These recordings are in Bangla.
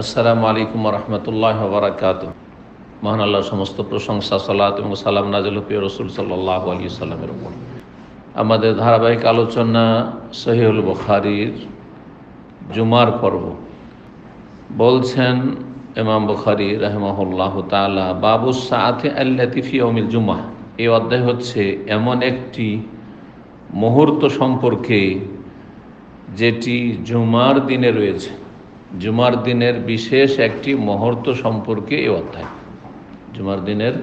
আসসালামু আলাইকুম ওয়া রাহমাতুল্লাহি ওয়া বারাকাতুহু। মহান আল্লাহর সমস্ত প্রশংসা, সালাত এবং সালাম নাযিল হোক প্রিয় রাসূল সাল্লাল্লাহু আলাইহি সাল্লামের উপর। আমাদের ধারাবাহিক আলোচনা সহিহুল বুখারীর জুমার পর্ব। বলছেন ইমাম বুখারী রাহিমাহুল্লাহু তাআলা, বাবুস সাআতি আল্লাতী ফি ইয়াউমিল জুমআহ। এই অধ্যায় হচ্ছে এমন একটি মুহূর্ত সম্পর্কে যেটি জুমার দিনে রয়েছে। জুমার দিনের বিশেষ একটি মুহূর্ত সম্পর্কে এই অধ্যায়। জুমার দিনের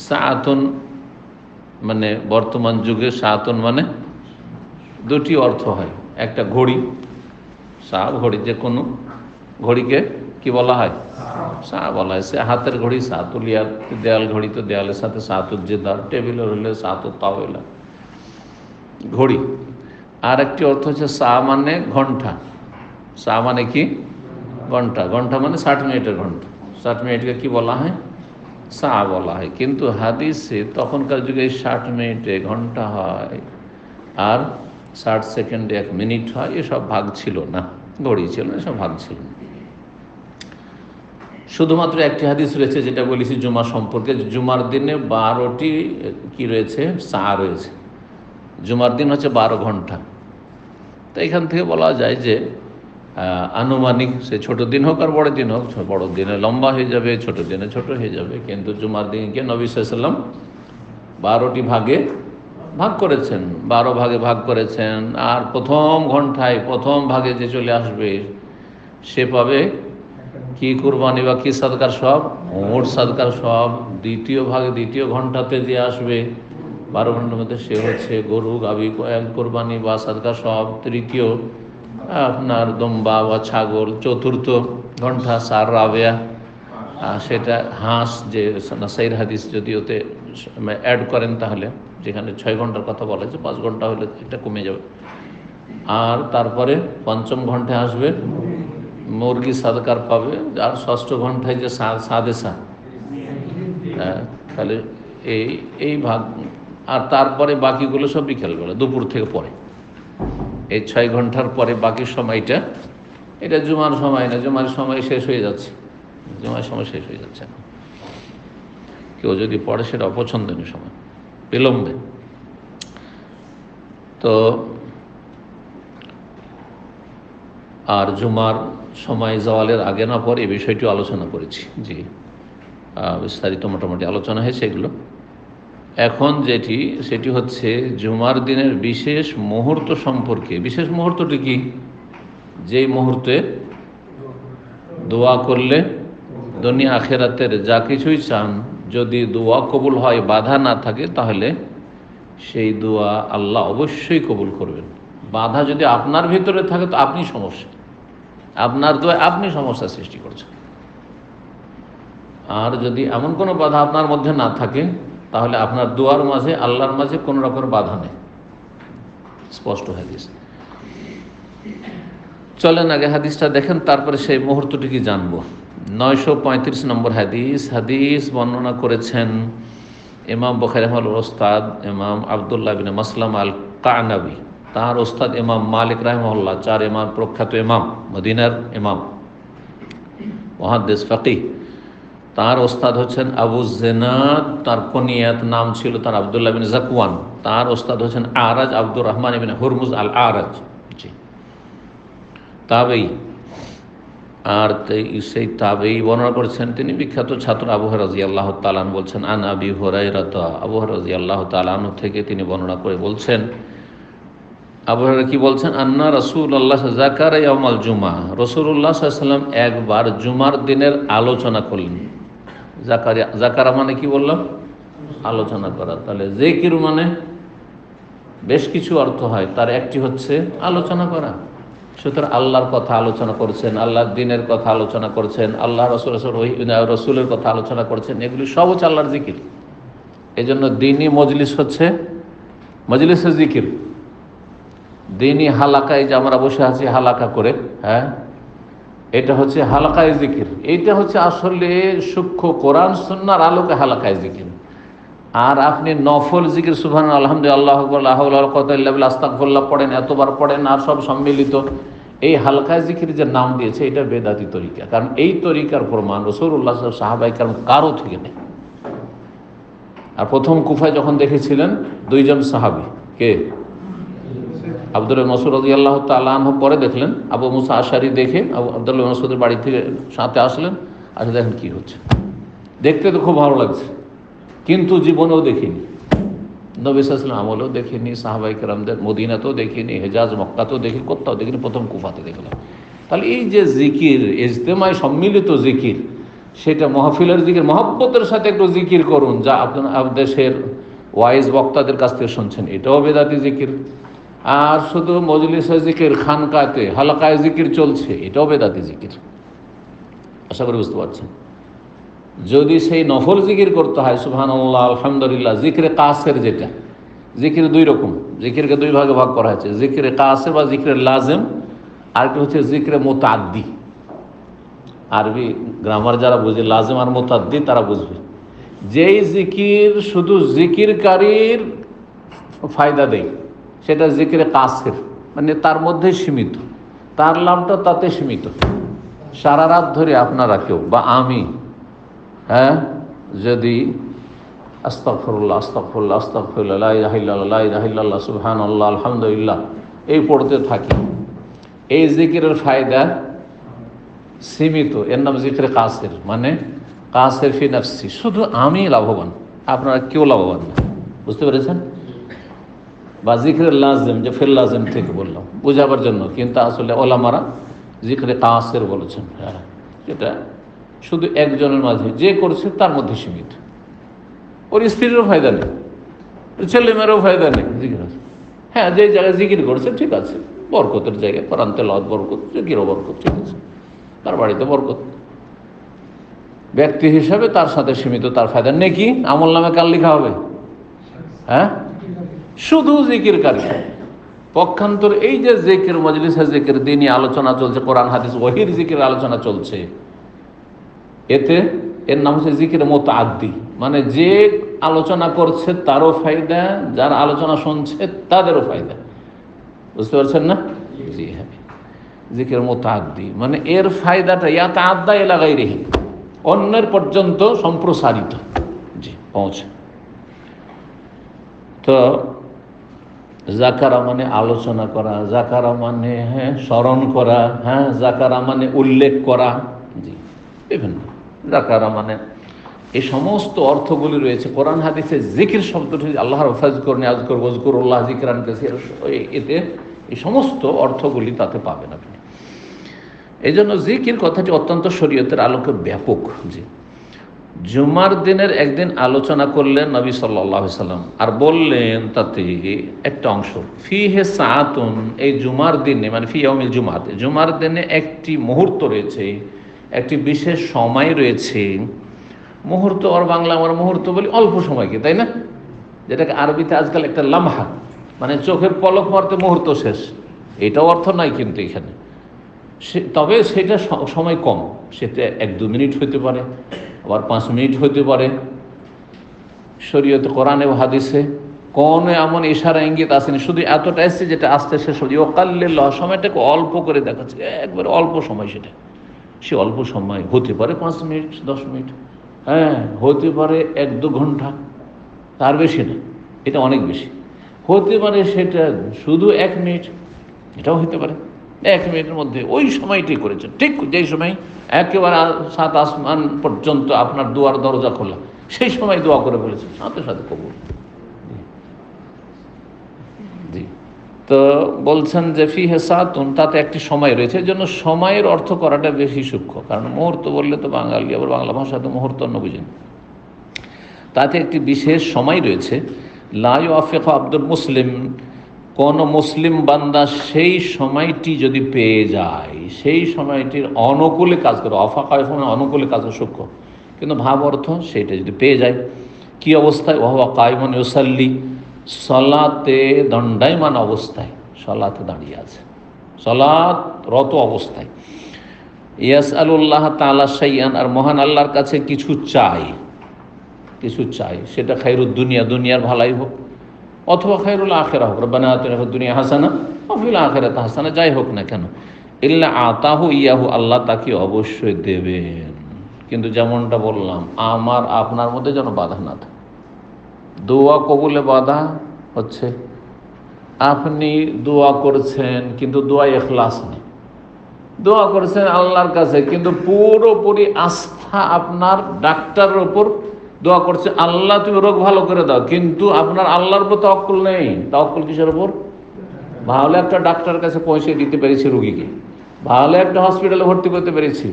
সাআতুন মানে বর্তমান যুগে সাআতুন মানে দুটি অর্থ হয়। একটা ঘড়ি, সা ঘড়ি, যে কোনো ঘড়িকে কি বলা হয়? সা বলা হয়। সে হাতের ঘড়ি সাতুলিয়া, দেয়াল ঘড়ি তো দেয়ালের সাথে সাতুজ্জেদার, টেবিলের হলে সাতুত তাওয়েলা, ঘড়ি। আর একটি অর্থ হচ্ছে সা মানে ঘন্টা। সা মানে কি? ঘন্টা। ঘন্টা মানে 60 মিনিটের ঘন্টা। 60 মিনিটকে কি বলা হয়? সা বলা হয়। কিন্তু হাদিসে তখনকার যুগে 60 মিনিটে ঘন্টা হয় আর 60 সেকেন্ডে 1 মিনিট হয়, এসব ভাগ ছিল না। ঘড়ি ছিল না, এসব ভাগ ছিল না। শুধুমাত্র একটি হাদিস রয়েছে যেটা বলেছি জুমা সম্পর্কে। জুমার দিনে 12টি কি রয়েছে? সা রয়েছে। জুমার দিন হচ্ছে 12 ঘন্টা। তো এখান থেকে বলা যায় যে আনুমানিক, সে ছোট দিন হোক আর বড় দিন হোক, বড় দিনে লম্বা হয়ে যাবে, ছোট দিনে ছোট হয়ে যাবে, কিন্তু জুমার দিনকে নবী সাল্লাল্লাহু আলাইহি ওয়াসাল্লাম 12টি ভাগে ভাগ করেছেন। 12 ভাগে ভাগ করেছেন। আর প্রথম ঘন্টায় প্রথম ভাগে যে চলে আসবে সে পাবে কি কুরবানি বা কি সাদকার সব? ওট সাদকার সব। দ্বিতীয় ভাগে দ্বিতীয় ঘন্টাতে যে আসবে 12 ঘন্টার মধ্যে, সে হচ্ছে গরু গাভী কোরবানি বা সাদকার সব। তৃতীয় আপনার দম্বা বা ছাগল। চতুর্থ ঘন্টা সার রাবেয়া, সেটা হাঁস, যে নাসাইর হাদিস যদি ওতে অ্যাড করেন তাহলে, যেখানে 6 ঘন্টার কথা বলা হয়েছে 5 ঘন্টা হলে এটা কমে যাবে। আর তারপরে পঞ্চম ঘন্টায় আসবে মুরগি সাদকার পাবে। আর ষষ্ঠ ঘন্টায় যে সাদেসা, তাহলে এই ভাগ। আর তারপরে বাকিগুলো সব বিকেলবেলা, দুপুর থেকে পরে। এই 6 ঘন্টার পরে বাকি সময়টা, এটা জুমার সময় না, জুমার সময় শেষ হয়ে যাচ্ছে। জুমার সময় শেষ হয়ে যাচ্ছে। কেউ যদি পড়ে সেটা অপছন্দনীয় সময়, বিলম্বে। তো আর জুমার সময় জওয়ালের আগে না পরে এই বিষয়টি আলোচনা করেছি। জি, বিস্তারিত মোটামুটি আলোচনা হয়েছে এগুলো। এখন সেটি হচ্ছে জুমার দিনের বিশেষ মুহূর্ত সম্পর্কে। বিশেষ মুহূর্তটি কি? যেই মুহূর্তে দোয়া করলে দুনিয়া আখেরাতের যা কিছুই চান, যদি দোয়া কবুল হয়, বাধা না থাকে, তাহলে সেই দোয়া আল্লাহ অবশ্যই কবুল করবেন। বাধা যদি আপনার ভিতরে থাকে তো আপনি সমস্যা, আপনার দোয়ায় আপনি সমস্যা সৃষ্টি করছেন। আর যদি এমন কোনো বাধা আপনার মধ্যে না থাকে, তাহলে আপনার দোয়ার মাঝে আল্লাহর মাঝে কোনো রকমের বাধা নেই। স্পষ্ট হাদিস। চলেন আগে হাদিসটা দেখেন, তারপরে সেই মুহূর্তটি কি জানবো। 935 নম্বর হাদিস। হাদিস বর্ণনা করেছেন ইমাম বুখারী রাহিমাহুল্লাহর ওস্তাদ ইমাম আব্দুল্লাহ বিন মাসলাম আল কানাবী। তার ওস্তাদ ইমাম মালিক রাহিমাহুল্লাহ, 4 ইমাম প্রখ্যাত ইমাম, মদিনার ইমাম, মুহাদ্দিস ফাকিহ। তার ওস্তাদ হচ্ছেন আবু জিনাদ, তার কুনিয়াত নাম ছিল তার আব্দুল্লাহ বিন জাকওয়ান। তার ওস্তাদ হচ্ছেন আরাজ, আব্দুর রহমান ইবনে হুরমুজ আল আরাজ। জি, তাবেঈ। আর সেই তাবেঈ বর্ণনা করেছেন, তিনি বিখ্যাত ছাত্র আবু হুরায়রা রাদিয়াল্লাহু তাআলা আনহু বলছেন, আন আবি হুরায়রা, আবু হুরায়রা রাদিয়াল্লাহু তাআলা আনহু থেকে তিনি বর্ণনা করে বলছেন, আবু হুরায়রা কি বলছেন, আন্না রাসূলুল্লাহ যাকারা ইয়াউমাল জুমআ, রাসূলুল্লাহ সাল্লাল্লাহু আলাইহি ওয়াসাল্লাম একবার জুমার দিনের আলোচনা করলেন। যাকারা মানে কি বললাম? আলোচনা করা। তাহলে জিকির মানে বেশ কিছু অর্থ হয়, তার একটি হচ্ছে আলোচনা করা। সুতরাং আল্লাহর কথা আলোচনা করছেন, আল্লাহর দ্বীনের কথা আলোচনা করছেন, আল্লাহ রসুলের কথা আলোচনা করছেন, এগুলি সব হচ্ছে আল্লাহর জিকির। এই জন্য দ্বীনি মজলিস হচ্ছে মজলিসে জিকির। দ্বীনি হালাকায় যে আমরা বসে আছি হালাকা করে, হ্যাঁ, এটা হচ্ছে হালাকায় জিকির। এইটা হচ্ছে আসলে সূক্ষ্ম কোরআন সুন্নাহর আলোকে হালাকায় জিকির। আর আপনি নফল জিকির সুবহানাল্লাহ, আলহামদুলিল্লাহ, আল্লাহু আকবার, লা হাওলা ওয়ালা কুওয়াতা ইল্লা বিল্লাহ, আস্তাগফিরুল্লাহ পড়েন, এতবার পড়েন, আর সব সম্মিলিত, এই হালকা জিকির যে নাম দিয়েছে এটা বেদাতি তরিকা, কারণ এই তরিকার প্রমাণ রাসূলুল্লাহ সাহাবায়ে কেরাম কারো থেকে নেই। আর প্রথম কুফায় যখন দেখেছিলেন দুইজন সাহাবী, কে? আব্দুল্লাহ ইবনে মাসউদ রাদিয়াল্লাহু তাআলা আনহু, পরে দেখলেন আবু মুসা আশআরী দেখে আব্দুল্লাহ ইবনে মাসউদের বাড়ি থেকে সাথে আসলেন, আসলে দেখেন কি হচ্ছে। দেখতে তো খুব ভালো লাগছে, কিন্তু জীবনেও দেখিনি, নবী সাল্লাল্লাহু আলাইহি ওয়াসাল্লাম আমলেও দেখিনি, সাহাবায়ে কেরামদের মদিনাতেও দেখিনি, হেজাজ মক্কাতেও দেখিনি, কোথাও দেখিনি, প্রথম কুফাতে দেখলাম। তাহলে এই যে জিকির, ইজতেমায় সম্মিলিত জিকির, সেটা মাহফিলের জিকির, মহব্বতের সাথে একটু জিকির করুন, যা আপনার দেশের ওয়াইজ বক্তাদের কাছ থেকে শুনছেন, এটাও বেদাতি জিকির। আর শুধু মজলিসে জিকির, খানকাতে হালকায় জিকির চলছে, এটাও বেদাতি জিকির। আশা করি বুঝতে পারছেন। যদি সেই নফল জিকির করতে হয়, সুবহানাল্লাহ, আলহামদুলিল্লাহ, জিকিরে কাসের, যেটা জিকির দুই রকম, জিকিরকে দুই ভাগে ভাগ করা হয়েছে, জিকিরে কাসের বা জিকিরে লাজেম, আরেকটা হচ্ছে জিকিরে মুতাআদ্দি। আরবি গ্রামার যারা বুঝে, লাজেম আর মুতাআদ্দি তারা বুঝবে। যেই জিকির শুধু জিকিরকারীর ফায়দা দেয়, সেটা জিকিরে কাসের, মানে তার মধ্যে সীমিত, তার লাভটা তাতে সীমিত। সারা রাত ধরে আপনারা কেউ বা আমি, যদি আস্তাগফিরুল্লাহ আস্তাগফিরুল্লাহ আস্তাগফিরুল্লাহ লা ইলাহা ইল্লাল্লাহ লা ইলাহা ইল্লাল্লাহ সুবহানাল্লাহ আলহামদুলিল্লাহ এই পড়তে থাকি, এই জিকিরের ফায়দা সীমিত, এর নাম জিকিরে কাসের, মানে কাসের ফি নাফসি, শুধু আমি লাভবান, আপনারা কেউ লাভবান না। বুঝতে পেরেছেন? বা জিকিরে লাজেম, যে ফিল লাজেম থেকে বললাম বোঝাবার জন্য, কিন্তু আসলে ওলামারা জিকিরে কাসের বলেছেন। এটা শুধু একজনের মাঝে, যে করছে তার মধ্যে সীমিত, ওর স্ত্রীরও ফায়দা নেই, ছেলে মেয়েরও ফায়দা নেই জিকির। হ্যাঁ, যে জায়গায় জিকির করছে ঠিক আছে, বরকতের জায়গায়, কোরআন তেলাওয়াত বরকত, জিকিরও বরকত, ঠিক আছে, তার বাড়িতে বরকত, ব্যক্তি হিসাবে তার সাথে সীমিত, তার ফায়দা নেই। কি আমল নামে কাল লেখা হবে? হ্যাঁ, শুধু জিকিরকারী। পক্ষান্তর এই যে জিকির, মজলিসে জিকির, দিনই আলোচনা চলছে, কোরআন হাদিস ওহীর জিকির আলোচনা চলছে, এতে এর নাম হচ্ছে জিকির মুতাআদ্দি, মানে যে আলোচনা করছে তারও ফায়দা, যার আলোচনা শুনছে তাদেরও ফায়দা। বুঝতে পারছেন না? জি হ্যাঁ, জিকির মুতাআদ্দি মানে এর ফায়দাটা ইয়াতাআদ্দা ইলা গায়রিহি, অন্যের পর্যন্ত সম্প্রসারিত, জি পৌঁছে। তো যাকারা মানে আলোচনা করা, যাকারা মানে স্মরণ করা, যাকারা মানে উল্লেখ করা, জি বিভিন্ন যাকারা মানে এই সমস্ত অর্থগুলি রয়েছে কোরআন হাদিসে। জিকির শব্দটি আল্লাহর ফাজকুরনি আযকুর ওয়াজকুরুল্লাহ যিকরান কাসীরা, এতে এই সমস্ত অর্থগুলি তাতে পাবেন আপনি। এই জন্য জিকির কথাটি অত্যন্ত শরীয়তের আলোকে ব্যাপক। জি, জুমার দিনের একদিন আলোচনা করলেন নবী সাল্লাল্লাহু আলাইহি সাল্লাম, আর বললেন তাতে একটা অংশ, ফিহে সাআতুন, এই জুমার দিনে মানে ফি ইয়াউমিল জুমাতে, জুমার দিনে একটি মুহূর্ত রয়েছে, একটি বিশেষ সময় রয়েছে। মুহূর্ত আর বাংলা আমরা মুহূর্ত বলি অল্প সময়কে, তাই না? যেটাকে আরবিতে আজকাল একটা লামহা, মানে চোখের পলক মারতে মুহূর্ত শেষ, এটাও অর্থ নাই কিন্তু এখানে। তবে সেটা সময় কম, সেটা 1-2 মিনিট হতে পারে, আবার 5 মিনিট হতে পারে। শরীয়তে কোরআনে ও হাদিসে কোনো এমন ইশারা ইঙ্গিত আসেনি, শুধু এতটা এসছে যেটা আস্তে শেষ হয়ে যায়। ওয়াকাল্লিল্লাহ, সময়টাকে অল্প করে দেখাচ্ছে, একবারে অল্প সময়। সেটা সে অল্প সময় হতে পারে 5 মিনিট 10 মিনিট, হতে পারে 1-2 ঘন্টা, তার বেশি না, এটা অনেক বেশি হতে পারে। সেটা শুধু 1 মিনিট, এটাও হতে পারে। 1 মিনিটের মধ্যে ওই সময়টি করেছেন, ঠিক যেই সময় একেবারে 7 আসমান পর্যন্ত আপনার দুয়ার দরজা খোলা, সেই সময় দোয়া করে ফেলেছেন, সাথে সাথে কবুল। জি, তো বলছেন যে ফিহে সাআতুন, তাতে একটি সময় রয়েছে। এই জন্য সময়ের অর্থ করাটা বেশি সূক্ষ্ম, কারণ মুহূর্ত বললে তো বাঙালি, আবার বাংলা ভাষাতে মুহূর্ত অন্য বুঝেন। তাতে একটি বিশেষ সময় রয়েছে, লা ইউআফিকু আব্দুল মুসলিম, কোন মুসলিম বান্দা সেই সময়টি যদি পেয়ে যায়, সেই সময়টির অনুকূলে কাজ করে, অফাকা অনুকূলে কাজ সূক্ষ্ম, কিন্তু ভাব অর্থ সেইটা যদি পেয়ে যায়, কি অবস্থায়? ওয়া হুয়া কায়িমুন ইউসাল্লি, সালাতে দণ্ডায়মান অবস্থায়, সালাতে দাঁড়িয়ে আছে, সালাত রত অবস্থায়। ইয়াসআলুল্লাহ তাআলা শাইআন, আর মহান আল্লাহর কাছে কিছু চাই, কিছু চাই, সেটা খায়রুদ দুনিয়া, দুনিয়ার ভালাই হোক, অথবা খায়রুল আখিরাহ হোক, রব্বানা আতিনা ফিদ দুনিয়া হাসানা ওয়া ফিল আখিরাতি হাসানা, যাই হোক না কেন, ইল্লা আতাহু ইয়াহু, আল্লাহ তাকে অবশ্যই দেবেন। কিন্তু যেমনটা বললাম, আমার আপনার মধ্যে যেন বাধা না থাকে। দোয়া কবুলে বাধা হচ্ছে আপনি দোয়া করছেন কিন্তু দোয়া ইখলাস নেই, দোয়া করছেন আল্লাহর কাছে কিন্তু পুরোপুরি আস্থা আপনার ডাক্তারের ওপর, দোয়া করছে আল্লাহ তুমি রোগ ভালো করে দাও, কিন্তু আপনার আল্লাহর উপর তাওয়াক্কুল নেই। তাওয়াক্কুল কিসের উপর? ভালো একটা ডাক্তারের কাছে পৌঁছে দিতে পেরেছি রুগীকে, ভালো একটা হসপিটালে ভর্তি করতে পেরেছি,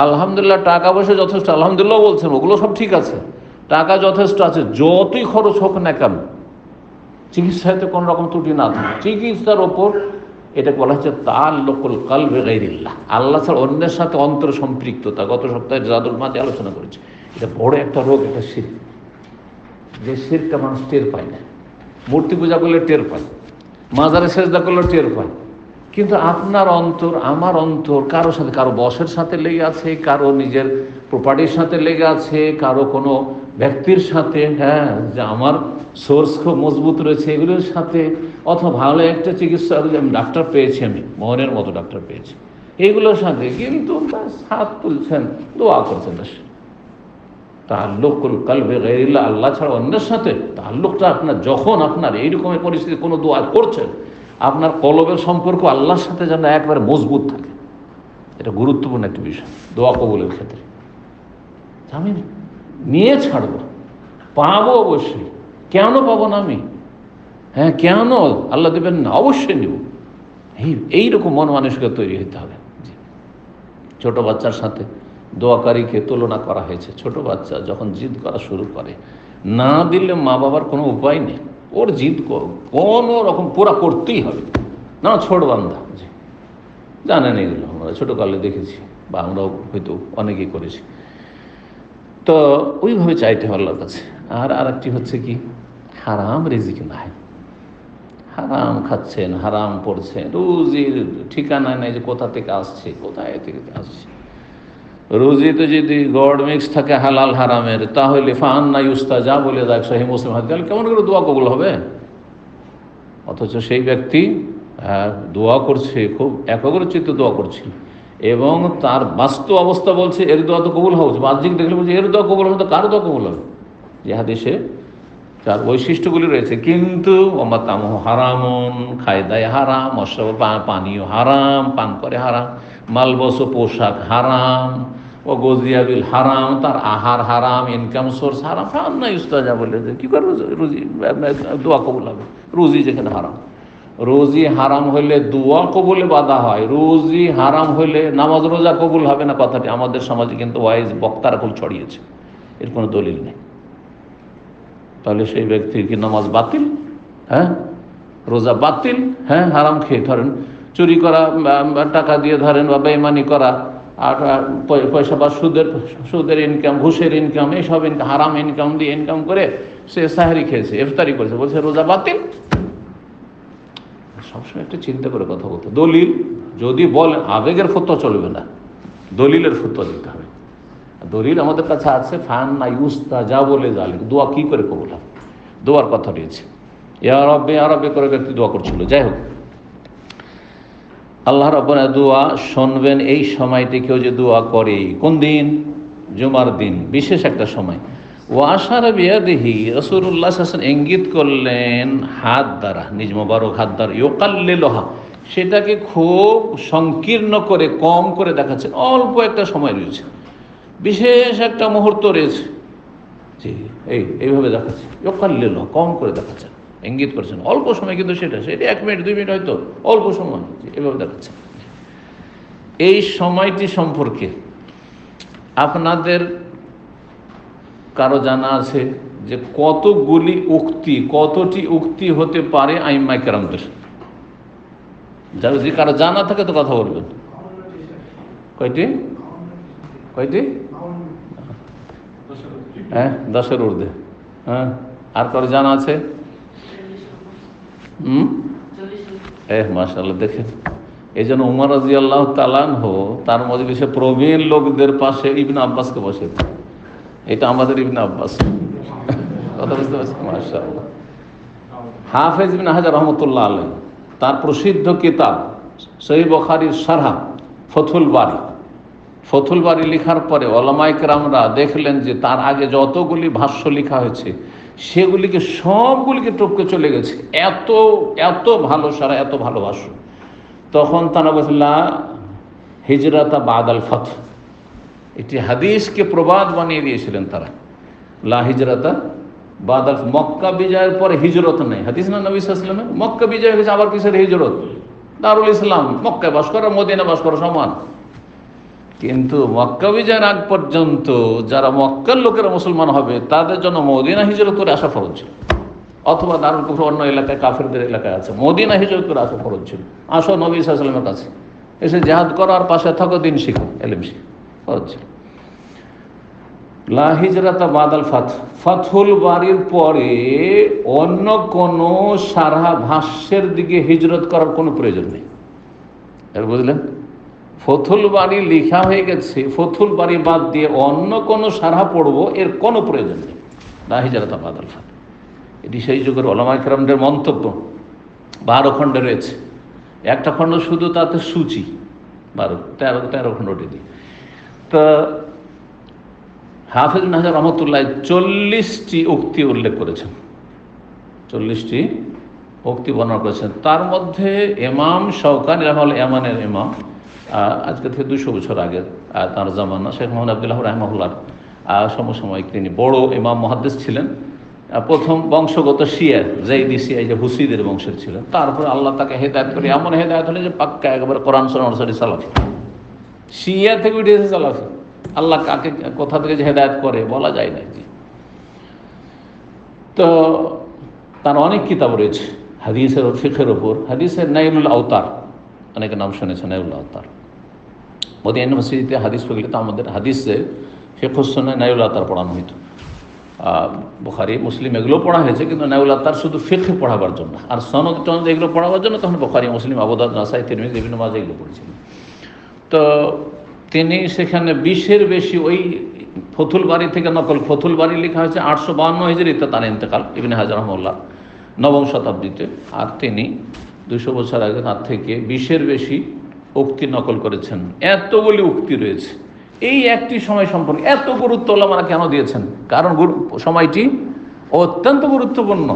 আলহামদুলিল্লাহ, টাকা পয়সা যথেষ্ট, আলহামদুলিল্লাহ বলছেন, ওগুলো সব ঠিক আছে, টাকা যথেষ্ট আছে, যতই খরচ হোক না কেন চিকিৎসাতে কোনো রকম ত্রুটি না থাকে, চিকিৎসার ওপর এটাকে বলা হচ্ছে তাআল্লুকুল কলবি গায়রিল্লাহ, আল্লাহ ছাড়া অন্যের সাথে অন্তর সম্পৃক্ততা। গত সপ্তাহে জাদুল মাঝে আলোচনা করেছি, এটা বড় একটা রোগ, এটা শিরক। যে শিরকটা মানুষ টের পায় না, মূর্তি পূজা করলে টের পায়, মাজারে সেজদা করলে টের পায়, কিন্তু আপনার অন্তর, আমার অন্তর কারোর সাথে, কারো বসের সাথে লেগে আছে, কারো নিজের প্রপার্টির সাথে লেগে আছে, কারো কোনো ব্যক্তির সাথে, হ্যাঁ, যে আমার সোর্স খুব মজবুত রয়েছে এগুলোর সাথে, অথবা ভালো একটা চিকিৎসা ডাক্তার পেয়েছি, আমি মোহনের মতো ডাক্তার পেয়েছি, এইগুলোর সাথে, কিন্তু হাত তুলছেন, দোয়া করছেন, তাআল্লুকুল কলবি গায়রিল্লাহ, আল্লাহ ছাড়া অন্যের সাথে তাআল্লুকটা আপনার, যখন আপনার এইরকমের পরিস্থিতি কোনো দোয়া করছেন, আপনার কলবের সম্পর্ক আল্লাহর সাথে যেন একবারে মজবুত থাকে। এটা গুরুত্বপূর্ণ একটা বিষয় দোয়া কবুলের ক্ষেত্রে। আমি নিয়ে ছাড়বো, পাবো অবশ্যই, কেন পাবো না আমি? হ্যাঁ, কেন আল্লাহ দেবেন না? অবশ্যই নেব। এইরকম মন মানসিকতা তৈরি হতে হবে। ছোট বাচ্চার সাথে দোয়াকারীকে তুলনা করা হয়েছে। ছোট বাচ্চা যখন জিদ করা শুরু করে, না দিলে মা বাবার কোনো উপায় নেই, ওর জিদ কোনো রকম পুরা করতেই হবে, না ছোট বান্ধা। জানেন এগুলো, আমরা ছোটোকালে দেখেছি, বা আমরাও হয়তো অনেকেই করেছি। তো ওইভাবে চাইতে হবে আল্লাহর কাছে। আর আরেকটি হচ্ছে কি, হারাম রিজিক নাই, হারাম খাচ্ছেন, হারাম পড়ছেন, রুজির ঠিকানা নেই যে কোথা থেকে আসছে, কোথায় থেকে আসছে। রুজিতে যদি গড মিক্স থাকে হালাল হারামের, তাহলে ফান্না ইউস্তাজা বলে দেখ সহিহ মুসলিম হাদিস, তাহলে কেমন করে দোয়া কবুল হবে? অথচ সেই ব্যক্তি দোয়া করছে, খুব একগ্রচিত্ত দোয়া করছে, এবং তার বাস্তব অবস্থা বলছে এর দোয়া তো কবুল হওয়া উচিত। বাহ্যিক দেখলে বলছে এর দোয়া কবুল হবে, তো কার দোয়া কবুল হবে? যে হাদিসে তার বৈশিষ্ট্যগুলি রয়েছে, কিন্তু ওমাতামহু হারামুন, খায় দায় হারাম, মশরাব পানীয় হারাম, পান করে হারাম, মালবস পোশাক হারাম, ও গজিয়াবিল হারাম, তার আহার হারাম, ইনকাম সোর্স হারাম, ফান্না ইউস্তাজা বলে কি করে রুজি দোয়া কবুল হবে? রুজি যেখানে হারাম, রুজি হারাম হইলে দোয়া কবুলে বাধা হয়, রুজি হারাম হইলে নামাজ রোজা কবুল হবে না। কথাটি আমাদের সমাজে কিন্তু ওয়াইজ বক্তারা খুব ছড়িয়েছে, এর কোনো দলিল নেই। তাহলে সেই ব্যক্তির কি নামাজ বাতিল? হ্যাঁ, রোজা বাতিল। হ্যাঁ, হারাম খেয়ে, ধরেন চুরি করা, টাকা দিয়ে ধরেন, বা বেইমানি করা, আর পয়সা বা সুদের ইনকাম, ঘুষের ইনকাম, এইসব ইনকাম, হারাম ইনকাম দিয়ে ইনকাম করে সে সাহারি খেয়েছে, ইফতারি করেছে, বলছে রোজা বাতিল। সবসময় একটা চিন্তা করে কথা বলতে। দলিল যদি বলেন, আবেগের ফতোয়া চলবে না, দলিলের ফতোয়া দিতে হবে। দলিল আমাদের কাছে আছে, ফান্না ইউস্তাজা বলে জালিক, দোয়া কি করে কবুল হবে? দোয়ার কথা রয়েছে, ইয়া রাব্বি ইয়া রাব্বি করে ব্যক্তি দোয়া করছিল। যাই হোক, আল্লাহ রাব্বুল দোয়া শুনবেন। এই সময়টি কেউ যে দোয়া করে, কোন দিন? জুমার দিন, বিশেষ একটা সময়। ওয়াশারা বিয়াদিহি, রাসূলুল্লাহ সাল্লাল্লাহু আলাইহি ওয়াসাল্লাম ইঙ্গিত করলেন হাত দ্বারা, নিজ মোবারক হাত দ্বারা, ইউকাল্লিলুহা, সেটাকে খুব সংকীর্ণ করে, কম করে দেখাচ্ছেন। অল্প একটা সময় রয়েছে, বিশেষ একটা মুহূর্ত রয়েছে, জি, এইভাবে দেখাচ্ছে, ইউকাল্লিলুহা, কম করে দেখাচ্ছেন, ইঙ্গিত করছেন অল্প সময়, কিন্তু সেটা 1 মিনিট 2 মিনিট, হয়তো অল্প সময়, এভাবে দেখাচ্ছে। এই সময়টি সম্পর্কে আপনাদের কারো জানা আছে যে কতগুলি উক্তি, কতটি উক্তি হতে পারে আইম্মায়ে কেরামদের? যদি কারো জানা থাকে তো কথা বলবেন। কয়টি? হ্যাঁ, 10-এর ঊর্ধ্বে। হ্যাঁ, আর কারো জানা আছে? মাশাআল্লাহ, দেখেন, এই জন্য উমর রাদিয়াল্লাহু তাআলা আনহু তার মজলিসে প্রবীণ লোকদের পাশে ইবনে আব্বাসকে বসে। এটা আমাদের ইবনে আব্বাস, কথা বুঝতে পারছেন? মাশাআল্লাহ। হাফেজ ইবনে হাজার রহমতুল্লাহ আলাইহি, তার প্রসিদ্ধ কিতাব সহিহ বুখারীর শারহ ফথুল বারী লেখার পরে ওলামায়ে কেরামরা দেখলেন যে তার আগে যতগুলি ভাষ্য লেখা হয়েছে সেগুলিকে সবগুলিকে টপকে চলে গেছে, এত এত ভালো সারা, এত ভালো ভাষ্য। তখন তারা বলছিলা হিজরাতা বাদাল ফত, একটি হাদিসকে প্রবাদ বানিয়ে দিয়েছিলেন তারা। লা হিজরাতা বাদাল, মক্কা বিজয়ের পরে হিজরত নেই। হাদিস না নবী সাল্লাল্লাহু আলাইহি ওয়াসাল্লামের, মক্কা বিজয় হয়েছে আবার কিসের হিজরত? দারুল ইসলাম, মক্কায় বাস করা মদিনা বাস করা সমান। কিন্তু মক্কা বিজয়ের আগ পর্যন্ত যারা মক্কার লোকেরা মুসলমান হবে তাদের জন্য মদিনা হিজরত করে আসা ফরজ ছিল, অথবা দারুল কুফর অন্য এলাকায় কাফেরদের এলাকায় আছে, মদিনা হিজরত করে আসা ফরজ ছিল। আসো নবী সাল্লাল্লাহু আলাইহি ওয়াসাল্লামের কাছে এসে জিহাদ করো আর পাশে থাকো, দিন শিখো, ইলম শিখো, ফরজ ছিল। লা হিজরাতা বাদাল ফাত, ফাথুল বারীর পরে অন্য কোন সারহা ভাষ্যের দিকে হিজরত করার কোনো প্রয়োজন নেই। এর বুঝলেন? ফথুল বারী লেখা হয়ে গেছে, ফথুল বারী বাদ দিয়ে অন্য কোনো সারহা পড়বো এর কোনো প্রয়োজন নেই। লা হিজরাতা বাদাল ফাত, এটি সেই যুগের উলামায়ে কেরামদের মন্তব্য। 12 খণ্ডে রয়েছে, একটা খণ্ড শুধু তাতে সূচি, 13 খণ্ড ওটি দিয়ে। তা হাফেজ ইবনে হাজার রহমতুল্লাহ 40টি উক্তি উল্লেখ করেছেন, 40টি উক্তি বর্ণনা করেছেন। তার মধ্যে ইমাম শাওকানী রাহিমাহুল্লাহ, ইয়ামানের ইমাম, আজকে থেকে 200 বছর আগে তার জামানা, শেখ মোহাম্মদ আবদুল্লাহ রাহিমাহুল্লাহ সমসাময়িক, তিনি বড় ইমাম মুহাদ্দিস ছিলেন। প্রথম বংশগত শিয়া, জাইদি শিয়া, যে হুসিদের বংশের ছিলেন। তারপরে আল্লাহ তাকে হেদায়েত করে, এমন হেদায়েত হলে যে পাক্কা একেবারে কোরআন সুন্নাহ অনুসারী সালাফি, শিয়া থেকে উঠে এসে সালাফি। আল্লাহ কাকে কোথা থেকে যে হেদায়েত করে বলা যায় না। তো তার অনেক কিতাব রয়েছে হাদিসের ও ফিকহের ওপর। হাদিসের নাইলুল আওতার, অনেকে নাম শুনেছে, নাইলুল আওতার। মদিনা ইউনিভার্সিটিতে হাদিস পড়লে তো আমাদের হাদিসে ফিকহুস সুন্নাহ নাইলুল আওতার পড়ানো হইতো। বুখারী মুসলিম এগুলো পড়া হয়েছে, কিন্তু নাইলুল আওতার শুধু ফিকহ পড়াবার জন্য, আর সনদ টনদ এগুলো পড়াবার জন্য তখন বুখারী, মুসলিম, আবু দাউদ, নাসাই, তিরমিজি, ইবনে মাজাহ এগুলো পড়েছিলেন। তো তিনি সেখানে 20-এর বেশি ওই ফথুল বারী থেকে নকল। ফথুল বারী লেখা হয়েছে 852 হিজরিতে, তার ইন্তেকাল, ইবনে হাজার রহমাহুল্লাহ 9ম শতাব্দীতে। আর তিনি 200 বছর আগে তার থেকে 20-এর বেশি উক্তি নকল করেছেন। এতগুলি উক্তি রয়েছে। এই একটি সময় সম্পর্কে এত গুরুত্ব ওলামারা কেন দিয়েছেন? কারণ সময়টি অত্যন্ত গুরুত্বপূর্ণ।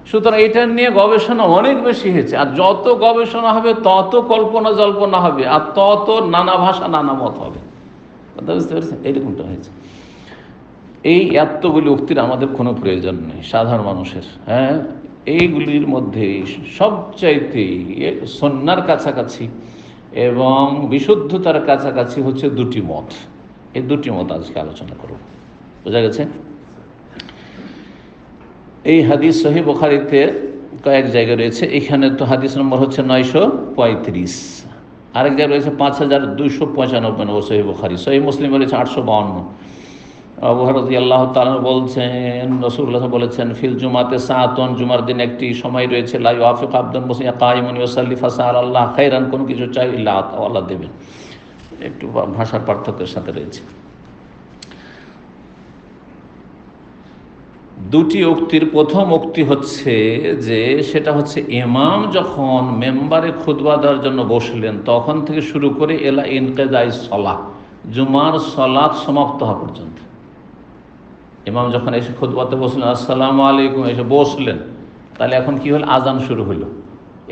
সুতরাং এটা নিয়ে গবেষণা অনেক বেশি হয়েছে, আর যত গবেষণা হবে তত কল্পনা জল্পনা হবে, আর তত নানা ভাষা নানা মত হবে। কথা বুঝতে পেরেছেন? এইরকমটা হয়েছে। এই এতগুলি উক্তির আমাদের কোনো প্রয়োজন নেই সাধারণ মানুষের। হ্যাঁ, এইগুলির মধ্যে সবচাইতে সুন্নাহর কাছাকাছি এবং বিশুদ্ধতার কাছাকাছি হচ্ছে 2টি মত। এই 2টি মত আজকে আলোচনা করব। বোঝা গেছে? এই হাদিস সহিহ বুখারীতে কয়েক জায়গায় রয়েছে। এখানে তো হাদিস নম্বর হচ্ছে 935, আরেক জায়গায় রয়েছে 5295 নম্বর সহিহ বুখারী। সহিহ মুসলিমে রয়েছে 852। আবু হুরায়রা রাদিয়াল্লাহু তাআলা বলছেন, রাসূলুল্লাহ বলেছেন, ফিল জুমাতে সাআতুন, জুমার দিন একটি সময় রয়েছে, লা ইউআফিকু আবদুন মুসলিম কায়িমুন ইউসাল্লি ফাসাআল আল্লাহ খায়রান, কোন কিছু চাই ইল্লা আল্লাহ দেবেন। একটু ভাষার পার্থক্যের সাথে রয়েছে। 2টি উক্তির প্রথম উক্তি হচ্ছে যে, সেটা হচ্ছে ইমাম যখন মেম্বারে খুতবা দেওয়ার জন্য বসলেন তখন থেকে শুরু করে এলা ইনকিদাই সালাহ, জুমার সালাত সমাপ্ত হওয়া পর্যন্ত। ইমাম যখন এসে খুতবাতে বসলেন, আসসালামু আলাইকুম, এসে বসলেন, তাহলে এখন কি হলো? আজান শুরু হলো।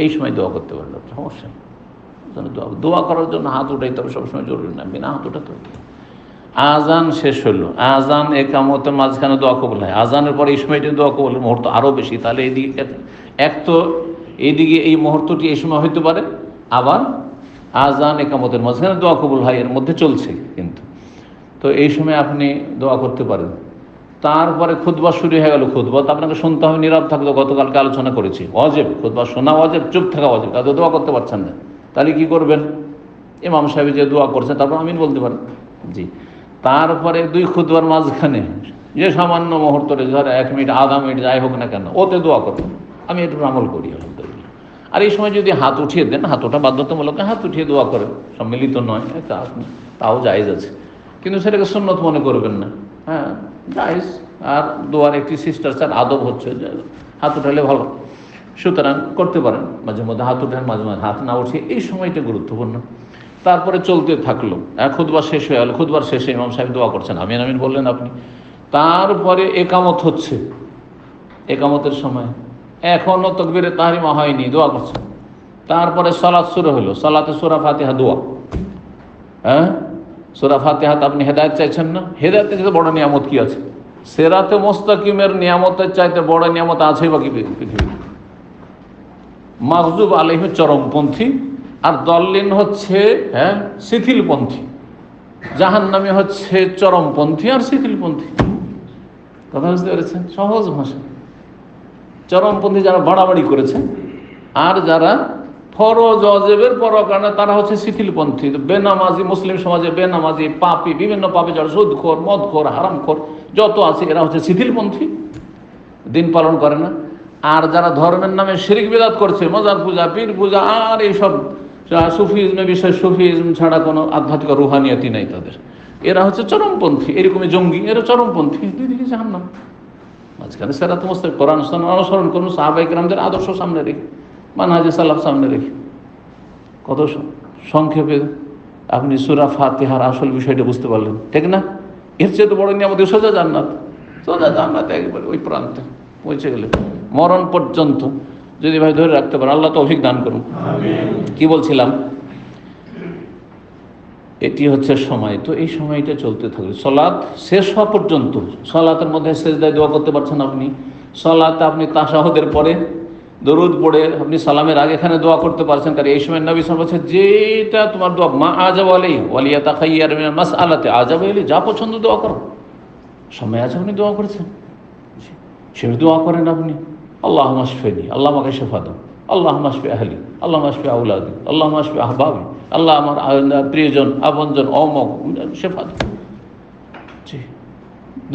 এই সময় দোয়া করতে পারলো, সমস্যা নেই। দোয়া করার জন্য হাত উঠাইতে হবে, সবসময় জরুরি না, বিনা হাত উঠাতে হবে। আজান শেষ হলো, আজান একামতের মাঝখানে দোয়া কবুল হয়, আজানের পরে এই সময়টি দোয়া কবুলের মুহূর্ত আরও বেশি। তাহলে এইদিকে এক তো এইদিকে এই মুহূর্তটি এই সময় হইতে পারে, আবার আজান একামতের মাঝখানে দোয়া কবুল হয়, এর মধ্যে চলছে কিন্তু। তো এই সময় আপনি দোয়া করতে পারেন। তারপরে খুতবা শুরু হয়ে গেল, খুতবা তো আপনাকে শুনতে হবে, নীরব থাকতে। গতকালকে আলোচনা করেছি, ওয়াজিব খুতবা শোনা, ওয়াজিব চুপ থাকা ওয়াজিব। তাদের দোয়া করতে পারছেন না, তাহলে কি করবেন? ইমাম সাহেব যে দোয়া করছেন তারপর আমিন বলতে পারেন। জি, তারপরে 2 খুতবার মাঝখানে যে সামান্য মুহূর্ত রয়েছে, 1 মিনিট, আধা মিনিট, যাই হোক না কেন, ওতে দোয়া করবেন। আমি একটু আমল করি আলহামদুলিল্লাহ। আর এই সময় যদি হাত উঠিয়ে দেন, হাত ওঠা বাধ্যতামূলক, হাত উঠিয়ে দোয়া করেন, সম্মিলিত নয়, তাও জায়েজ আছে, কিন্তু সেটাকে সুন্নত মনে করবেন না। হ্যাঁ, জায়েজ। আর দোয়ার একটি শিষ্টাচার আদব হচ্ছে যে হাত উঠালে ভালো, সুতরাং করতে পারেন, মাঝে মধ্যে হাত উঠেন, মাঝে মাঝে হাত না উঠে, এই সময়টা গুরুত্বপূর্ণ। তারপরে চলতে থাকলো, খুতবা শেষ হয়ে গেল, খুতবার শেষে ইমাম সাহেব দোয়া করছেন, আমিন আমিন বললেন আপনি। তারপরে একামত হচ্ছে, একামতের সময় এখনও তাকবীরে তাহরিমা হয়নি, দোয়া করছেন। তারপরে সালাত শুরু হলো, সালাতে সূরা ফাতিহা দোয়া। সূরা ফাতিহাতে আপনি হেদায়েত চাইছেন না? হেদায়েতের চাইতে বড় নিয়ামত কি আছে? সিরাতে মুস্তাকিমের নিয়ামতের চাইতে বড় নিয়ামত আছে বাকি পৃথিবী? মাগজুব আলাইহিম চরমপন্থী, আর দল্লিন হচ্ছে শিথিলপন্থী। জাহান্নামী হচ্ছে চরমপন্থী আর শিথিলপন্থী। কথা বুঝতে পেরেছেন? সহজ ভাষা। চরমপন্থী যারা বাড়াবাড়ি করেছে, আর যারা ফরজ অজেবের পরকারণে তারা হচ্ছে শিথিলপন্থী। বেনামাজি, মুসলিম সমাজে বেনামাজি, পাপী, বিভিন্ন পাপে যারা সুদখোর, মদখোর, হারামখোর যত আছে, এরা হচ্ছে শিথিলপন্থী, দিন পালন করে না। আর যারা ধর্মের নামে শিরক বিদআত করছে, মজার পূজা, পীর পূজা, আর এইসব সুফিজমের বিষয়, সুফিজম ছাড়া কোনো আধ্যাত্মিক রুহানিয়তি নাই তাদের, এরা হচ্ছে চরমপন্থী। এরকমই জঙ্গি, এরা চরমপন্থী। দুই দিকে জাহান্নাম। মাঝখানে সিরাত মুস্তাকিম, কোরআন সুন্নাহ অনুসরণ করুন, সাহাবায়ে কেরামদের আদর্শ সামনে রেখে, মানহাজে সালাফ সামনে রেখে। কত সংক্ষেপে আপনি সূরা ফাতিহার আসল বিষয়টা বুঝতে পারলেন, ঠিক না? এর চেয়ে তো বড় নিয়ামত সোজা জান্নাত। সোজা জান্নাত একবার ওই প্রান্তে পৌঁছে গেলে, মরণ পর্যন্ত যদি ভাই ধরে রাখতে পারে, আল্লাহ তৌফিক দান করুন। কি বলছিলাম? এটি হচ্ছে সময়। তো এই সময়টা চলতে থাকবে সালাত শেষ হওয়া পর্যন্ত। সালাতের মধ্যে সেজদায় দোয়া করতে পারছেন আপনি, সালাতে আপনি তাশাহুদের পরে দরুদ পড়ে আপনি সালামের আগে এখানে দোয়া করতে পারছেন। কারণ এই সময় নবী সাল্লাল্লাহু আলাইহি ওয়াসাল্লাম বলেছেন, যেটা তোমার দোয়া মা আজাব আলাইহি ওয়ালিয়াতাখাইয়ার মিনাল মাসআলাতি আজাব আলাইহি, যা পছন্দ দোয়া করো। সময় আছে আপনি দোয়া করেছেন, সে দোয়া করেন আপনি, আল্লাহুম্মা শফিনি, আল্লাহ আমাকে শেফা দাও, আল্লাহুম্মা শফি আহলি, আল্লাহুম্মা শফি আওলাদি, আল্লাহুম্মা শফি আহবাবি, আল্লাহ আমার প্রিয়জন, আপনজন, অমক শেফা দাও।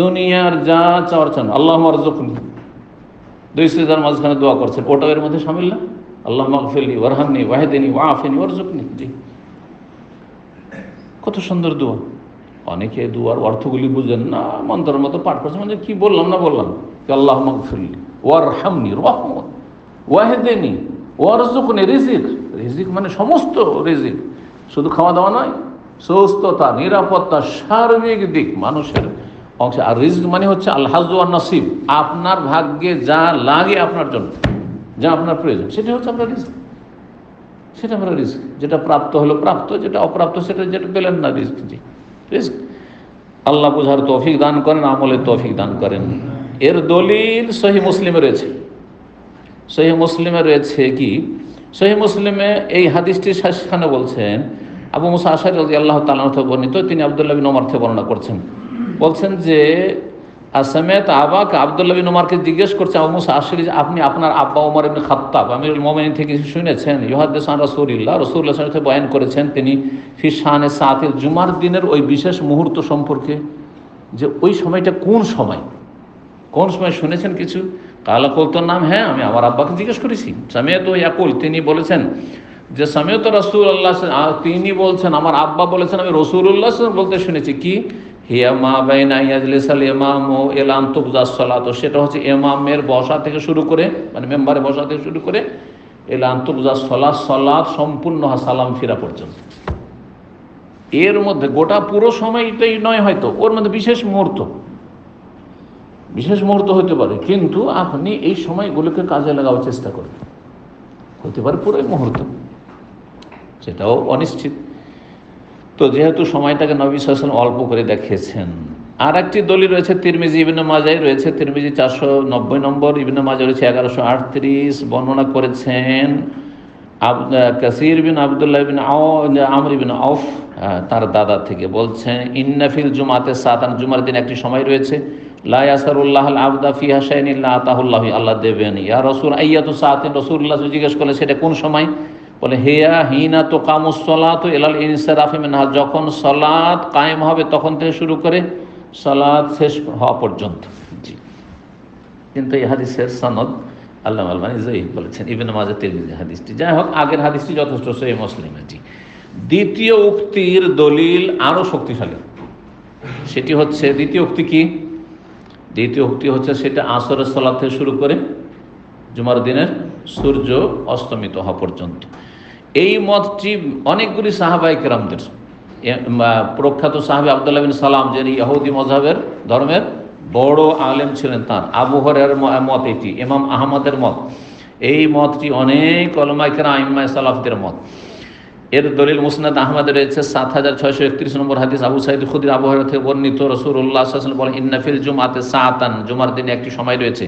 দুনিয়ার যা চাওয়ার চান, আল্লাহুম্মা রযুকনি, দুই সিজদার মাঝখানে দোয়া করছেন, ওটাও এর মধ্যে শামিল না? আল্লাহুম্মা গফিরলি ওয়ারহামনি ওয়াহদিনি ওয়াআফিনি ওয়ারযুকনি। জি, কত সুন্দর দোয়া। অনেকে দোয়ার অর্থগুলি বুঝেন না, মন্ত্রের মতো পাঠ করছেন, মানে কি বললাম না বললাম, আল্লাহুম্মা গফিরলি ওয়ারহামনি রহমত ওয়াহদিনি ওয়ারযুকনি। রিজিক, রিজিক মানে সমস্ত রিজিক, শুধু খাওয়া দাওয়া নয়, সুস্থতা, নিরাপত্তা, সার্বিক দিক মানুষের অংশ। আর রিজিক মানে হচ্ছে আল হাজ্জু ওয়ান নসিব, আপনার ভাগ্যে যা লাগে আপনার জন্য, যা আপনার প্রয়োজন, সেটা হচ্ছে আপনার রিজিক। সেটা আমরা রিজিক, যেটা প্রাপ্ত হলো প্রাপ্ত, যেটা অপ্রাপ্ত সেটা যেটা পেলেন না, রিজিক। জি, রিজিক। আল্লাহ বুঝার তৌফিক দান করেন, আমলের তৌফিক দান করেন। এর দলিল সহিহ মুসলিমে রয়েছে। সহিহ মুসলিমে রয়েছে কি? সহিহ মুসলিমে এই হাদিসটি শেষখানে বলছেন, আবু মুসা আশআরী রাদিয়াল্লাহু তাআলা থেকে বর্ণিত, তিনি আব্দুল্লাহ বিন ওমর থেকে বর্ণনা করছেন। বলছেন যে আসামেত আবাক, আব্দুল্লাহ বিন ওমরকে জিজ্ঞেস করছে আবু মুসা আশআরী, আপনি আপনার আব্বা ওমর ইবনে খাত্তাব আমিরুল মুমিনিন থেকে শুনেছেন, ইউহাদ্দিসু আন রাসূলিল্লাহ, রাসূলুল্লাহ সাল্লাল্লাহু আলাইহি ওয়াসাল্লাম বয়ান করেছেন তিনি, ফি শানে সাআতিল, জুমার দিনের ওই বিশেষ মুহূর্ত সম্পর্কে, যে ওই সময়টা কোন সময়, কোন সময় শুনেছেন কিছু? কালা কুলতুর নাম, হ্যাঁ আমি আমার আব্বাকে জিজ্ঞেস করেছি। সামিয়াতু ইয়াকুল, তিনি বলেছেন যে সামিয়াতু রাসূলুল্লাহ, তিনি বলছেন আমার আব্বা বলেছেন আমি রাসূলুল্লাহ বলতে শুনেছি কি, হিয়া মা বাইনা ইয়াজলিসাল ইমামু ইলা আন তুকযাস সালাতু, সেটা হচ্ছে ইমামের বসা থেকে শুরু করে, মানে মেম্বারে বসা থেকে শুরু করে ইলা আন তুকযাস সালাত, সালাত সম্পূর্ণ হয় সালাম ফিরা পর্যন্ত। এর মধ্যে গোটা পুরো সময়টাই নয়, হয়তো ওর মধ্যে বিশেষ মুহূর্ত, বিশেষ মুহূর্ত হতে পারে, কিন্তু আপনি এই সময়গুলোকে কাজে লাগাবার চেষ্টা করবেন। হতে পারে পুরোই মুহূর্ত, সেটাও অনিশ্চিত। তো যেহেতু সময়টাকে নবী সাল্লাল্লাহু আলাইহি ওয়াসাল্লাম অল্প করে দেখিয়েছেন। আর একটি দলিল রয়েছে তিরমিজি ইবনে মাজায় রয়েছে, তিরমিজি 490 নম্বর, ইবনে মাজাহ রয়েছে 1138, বর্ণনা করেছেন কাসির বিন আব্দুল্লাহ বিন আমর বিন আউফ, তার দাদা থেকে বলছেন, ইন্না ফিল জুমাতে সাতান, জুমার দিন একটি সময় রয়েছে, লা ইয়াসারুল্লাহুল আবদা ফিহা শাইআন ইল্লা আতাহুল্লাহু, আল্লাহ দেবেন। ইয়া রাসূল আইয়াতু সাআতিন, রাসূলুল্লাহ জিজ্ঞেস করলেন সেটা কোন সময়? বলে হিয়া হিনা তুকামুস সালাতু ইলাল ইনসিরাফি মিনহা, যখন সালাত কায়েম হবে তখন থেকে শুরু করে সালাত শেষ হওয়া পর্যন্ত। জি, কিন্তু এই হাদিসের সনদ আল্লামা আলবানী যঈফ বলেছেন, ইবনে মাজাহ তিরমিজি হাদিসটি। যাই হোক, আগের হাদিসটি যথেষ্ট সহিহ মুসলিমে। জি, দ্বিতীয় উক্তির দলিল আরো শক্তিশালী। সেটি হচ্ছে, দ্বিতীয় উক্তি কি? দ্বিতীয় উক্তি হচ্ছে সেটা আসরের সালাত থেকে শুরু করে জুমার দিনের সূর্য অস্তমিত হওয়া পর্যন্ত। এই মতটি অনেকগুলি সাহাবায়ে কেরামদের, প্রখ্যাত সাহাবী আব্দুল্লাহ বিন সালাম, যিনি ইহুদি মযহাবের ধর্মের বড় আলেম ছিলেন, তার আবু হুরায়রার মত এটি, ইমাম আহমদের মত, এই মতটি অনেক উলামায়ে কেরাম আইম্মায়ে সালাফদের মত। এর দলিল মুসনাদ আহমদ রয়েছে 7631 নম্বর হাদিস, আবু সাঈদ খুদরি আবু হুরায়রা থেকে বর্ণিত, রাসূলুল্লাহ সাল্লাল্লাহু আলাইহি ওয়াসাল্লাম বলেন, ইন্না ফিল জুমআতি সাআতান, জুমার দিনে একটি সময় রয়েছে,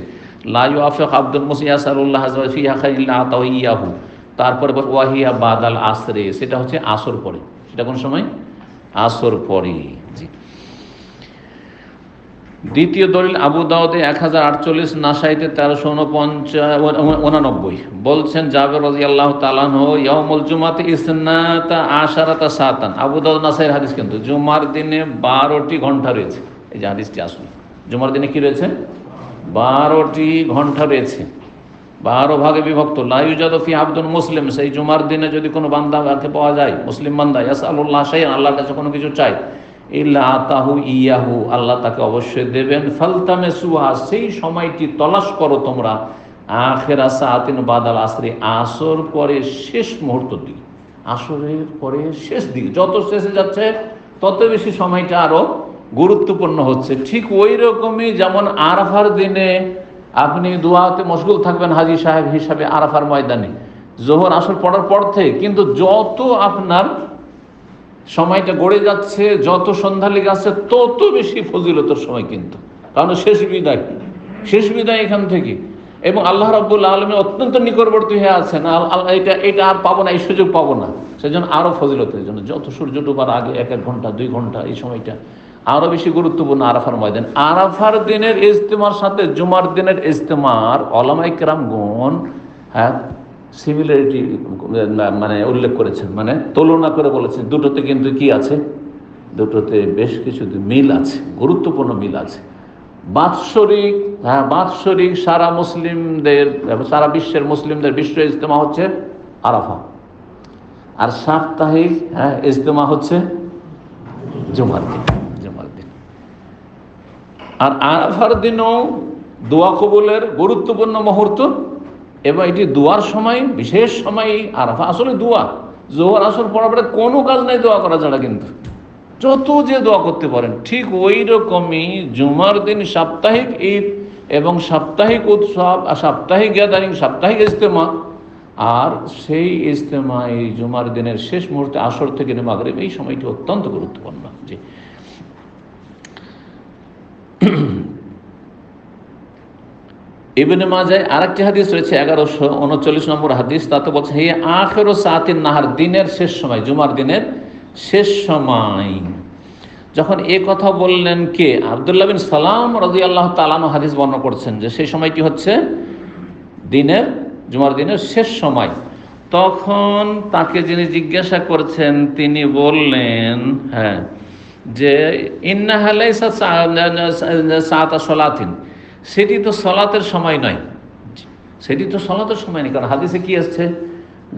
লা ইউআফিক আবদুল মুসলিম ইয়াসালুল্লাহ আযza ওয়া ফিহা খায়রুন ইল্লা আতাহু ইয়াহু, তারপরে ওয়াহিয়া বাদাল আসরে, সেটা হচ্ছে আসর পরে। সেটা কোন সময়? আসর পরে। জি। দ্বিতীয় দলিল আবু দাউদে 1048, নাসাইতে 1389 বলছেন, জাবের রাদিয়াল্লাহু তাআলা আনহু, ইয়াউমুল জুমাতি ইসনাতা আশারাতা সাতান, আবু দাউদ নাসাইর হাদিস, কিন্তু জুমার দিনে 12টি ঘন্টা রয়েছে। এই যে হাদিসটি আসলে জুমার দিনে কি রয়েছে? 12টি ঘন্টা রয়েছে, 12 ভাগে বিভক্ত। লা ইউজাদু ফি আবদুন মুসলিম, সেই জুমার দিনে যদি কোনো বান্দাকে পাওয়া যায়, মুসলিম বান্দা, ইয়াসআলুল্লাহ শাইআন, আল্লাহর কাছে কোনো কিছু চায়, ইল্লা আতাহু ইয়াহু, আল্লাহ তাকে অবশ্যই দেবেন। ফালতামিসুহা, সেই সময়টি তলাশ করো তোমরা, আখিরা সাআতিন বাদাল আসরি, আসর পরে শেষ মুহূর্ত দিকে, আসরের পরে শেষ দিকে, যত শেষে যাচ্ছে তত বেশি সময়টা আরো গুরুত্বপূর্ণ হচ্ছে। ঠিক ওই রকমই যেমন আরাফার দিনে আপনি দোয়াতে মশগুল থাকবেন হাজী সাহেব হিসাবে আরাফার ময়দানে জোহর আসর পড়ার পর থেকে, কিন্তু যত আপনার সময়টা গড়ে যাচ্ছে, যত সন্ধ্যা লেগে আসছে, তত বেশি ফজিলতের সময়, কিন্তু কারণ শেষ বিদায়, শেষ বিদায় এখান থেকে, এবং আল্লাহ রাব্বুল আলামিন অত্যন্ত নিকটবর্তী হয়ে আছেন, এটা আর পাবো না, এই সুযোগ পাবো না, সেজন্য আরো ফজিলতের জন্য যত সূর্য ডোবার আগে 1 ঘন্টা 2 ঘন্টা এই সময়টা আরো বেশি গুরুত্বপূর্ণ আরাফার ময়দান। আরাফার দিনের ইজতেমার সাথে জুমার দিনের ইজতেমার উলামায়ে কেরামগণ সিমিলারিটি মানে উল্লেখ করেছেন, মানে তুলনা করে বলেছেন, দুটোতে কিন্তু কি আছে, দুটোতে বেশ কিছু মিল আছে, গুরুত্বপূর্ণ মিল আছে। বাৎসরিক, বাৎসরিক সারা মুসলিমদের, সারা বিশ্বের মুসলিমদের বিশ্ব ইজতেমা হচ্ছে আরাফা, আর সাপ্তাহিক ইজতেমা হচ্ছে জুমার দিন, জুমার দিন। আর আরাফার দিনও দোয়া কবুলের গুরুত্বপূর্ণ মুহূর্ত, এবং এটি দোয়ার সময়, বিশেষ সময় আরাফা। আসলে দোয়া জোহর আসর পড়ার পরে কোনো কাজ নাই দোয়া করা ছাড়া, কিন্তু যত যে দোয়া করতে পারেন। ঠিক ওই রকমই জুমার দিন সাপ্তাহিক ঈদ এবং সাপ্তাহিক উৎসব, আর সাপ্তাহিক গ্যাদারিং, সাপ্তাহিক ইজতেমা, আর সেই ইজতেমা এই জুমার দিনের শেষ মুহূর্তে আসর থেকে মাগরিব, এই সময়টি অত্যন্ত গুরুত্বপূর্ণ। জি। ইবনে মাজায় আরেকটি হাদিস রয়েছে 1139 নম্বর হাদিস, তাতে বলছে, হে আখিরু সাআতিন নাহার, দিনের শেষ সময়, জুমার দিনের শেষ সময়। যখন এই কথা বললেন কে? আব্দুল্লাহ বিন সালাম রাদিয়াল্লাহু তাআলা আনহু হাদিস বর্ণনা করছেন যে সেই সময়টি হচ্ছে দিনের, জুমার দিনের শেষ সময়। তখন তাকে যিনি জিজ্ঞাসা করছেন তিনি বললেন, যে ইন্নাহা লাইসা সাআতা সলাতিন, সেটি তো সলাতের সময় নয়, সেটি তো সলাতের সময় নেই। কারণ হাদিসে কি আসছে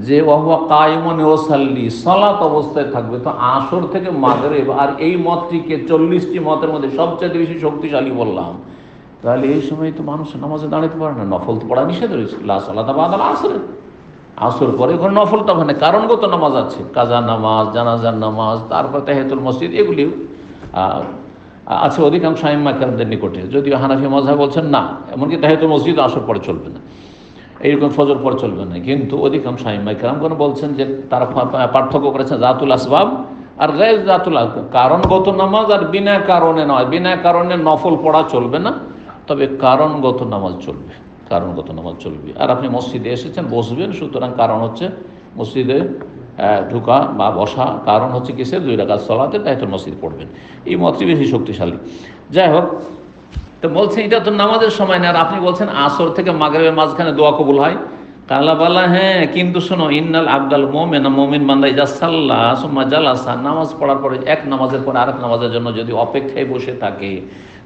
যে ওয়াহুয়া কায়িমুন ইউসাল্লি, সলাত অবস্থায় থাকবে। তো আসর থেকে মাগরিব, আর এই মতটিকে 40টি মতের মধ্যে সবচেয়ে বেশি শক্তিশালী বললাম, তাহলে এই সময় তো মানুষ নামাজে দাঁড়াতে পারে না, নফল তো পড়া নিষেধ রয়েছে। লা সালাতা বাদাল আসর, আসর পরে ওখানে নফল তো ওখানে কারণগত নামাজ আছে, কাজা নামাজ, জানাজার নামাজ, তারপর তাহিয়াতুল মসজিদ, এগুলি আছে অধিকাংশ আইম্মা কেরামদের নিকটে। যদিও হানাফি মাযহাব বলছেন না, এমনকি তাহিয়াতুল মসজিদ আসর পরে চলবে না, এইরকম ফজর পরে চলবে না। কিন্তু অধিকাংশ আইম্মা কেরামগণ বলছেন যে তারা পার্থক্য করেছেন জাতুল আসবাব আর গায়র জাতুল আসবাব, কারণগত নামাজ আর বিনা কারণে নয়। বিনা কারণে নফল পড়া চলবে না, তবে কারণগত নামাজ চলবে, কারণগত নামাজ চলবে। আর আপনি মসজিদে এসেছেন, বসবেন, সুতরাং কারণ হচ্ছে মসজিদে ঢোকা বা বসা, কারণ হচ্ছে কিসের? 2 রাকাত সালাতে তাহিয়াতুল মসজিদ পড়বেন। এই মতটি বেশি শক্তিশালী। যাই হোক, তো বলছেন এটা তো নামাজের সময় না, আর আপনি বলছেন আসর থেকে মাগরিবের মাঝখানে দোয়া কবুল হয়। কালা বালা, হ্যাঁ, কিন্তু শোনো, ইন্নাল আবদাল মুমিন, মুমিন বান্দা ইজা সাল্লা সুম্মা জালাসা, নামাজ পড়ার পরে এক নামাজের পরে আরেক নামাজের জন্য যদি অপেক্ষায় বসে থাকে,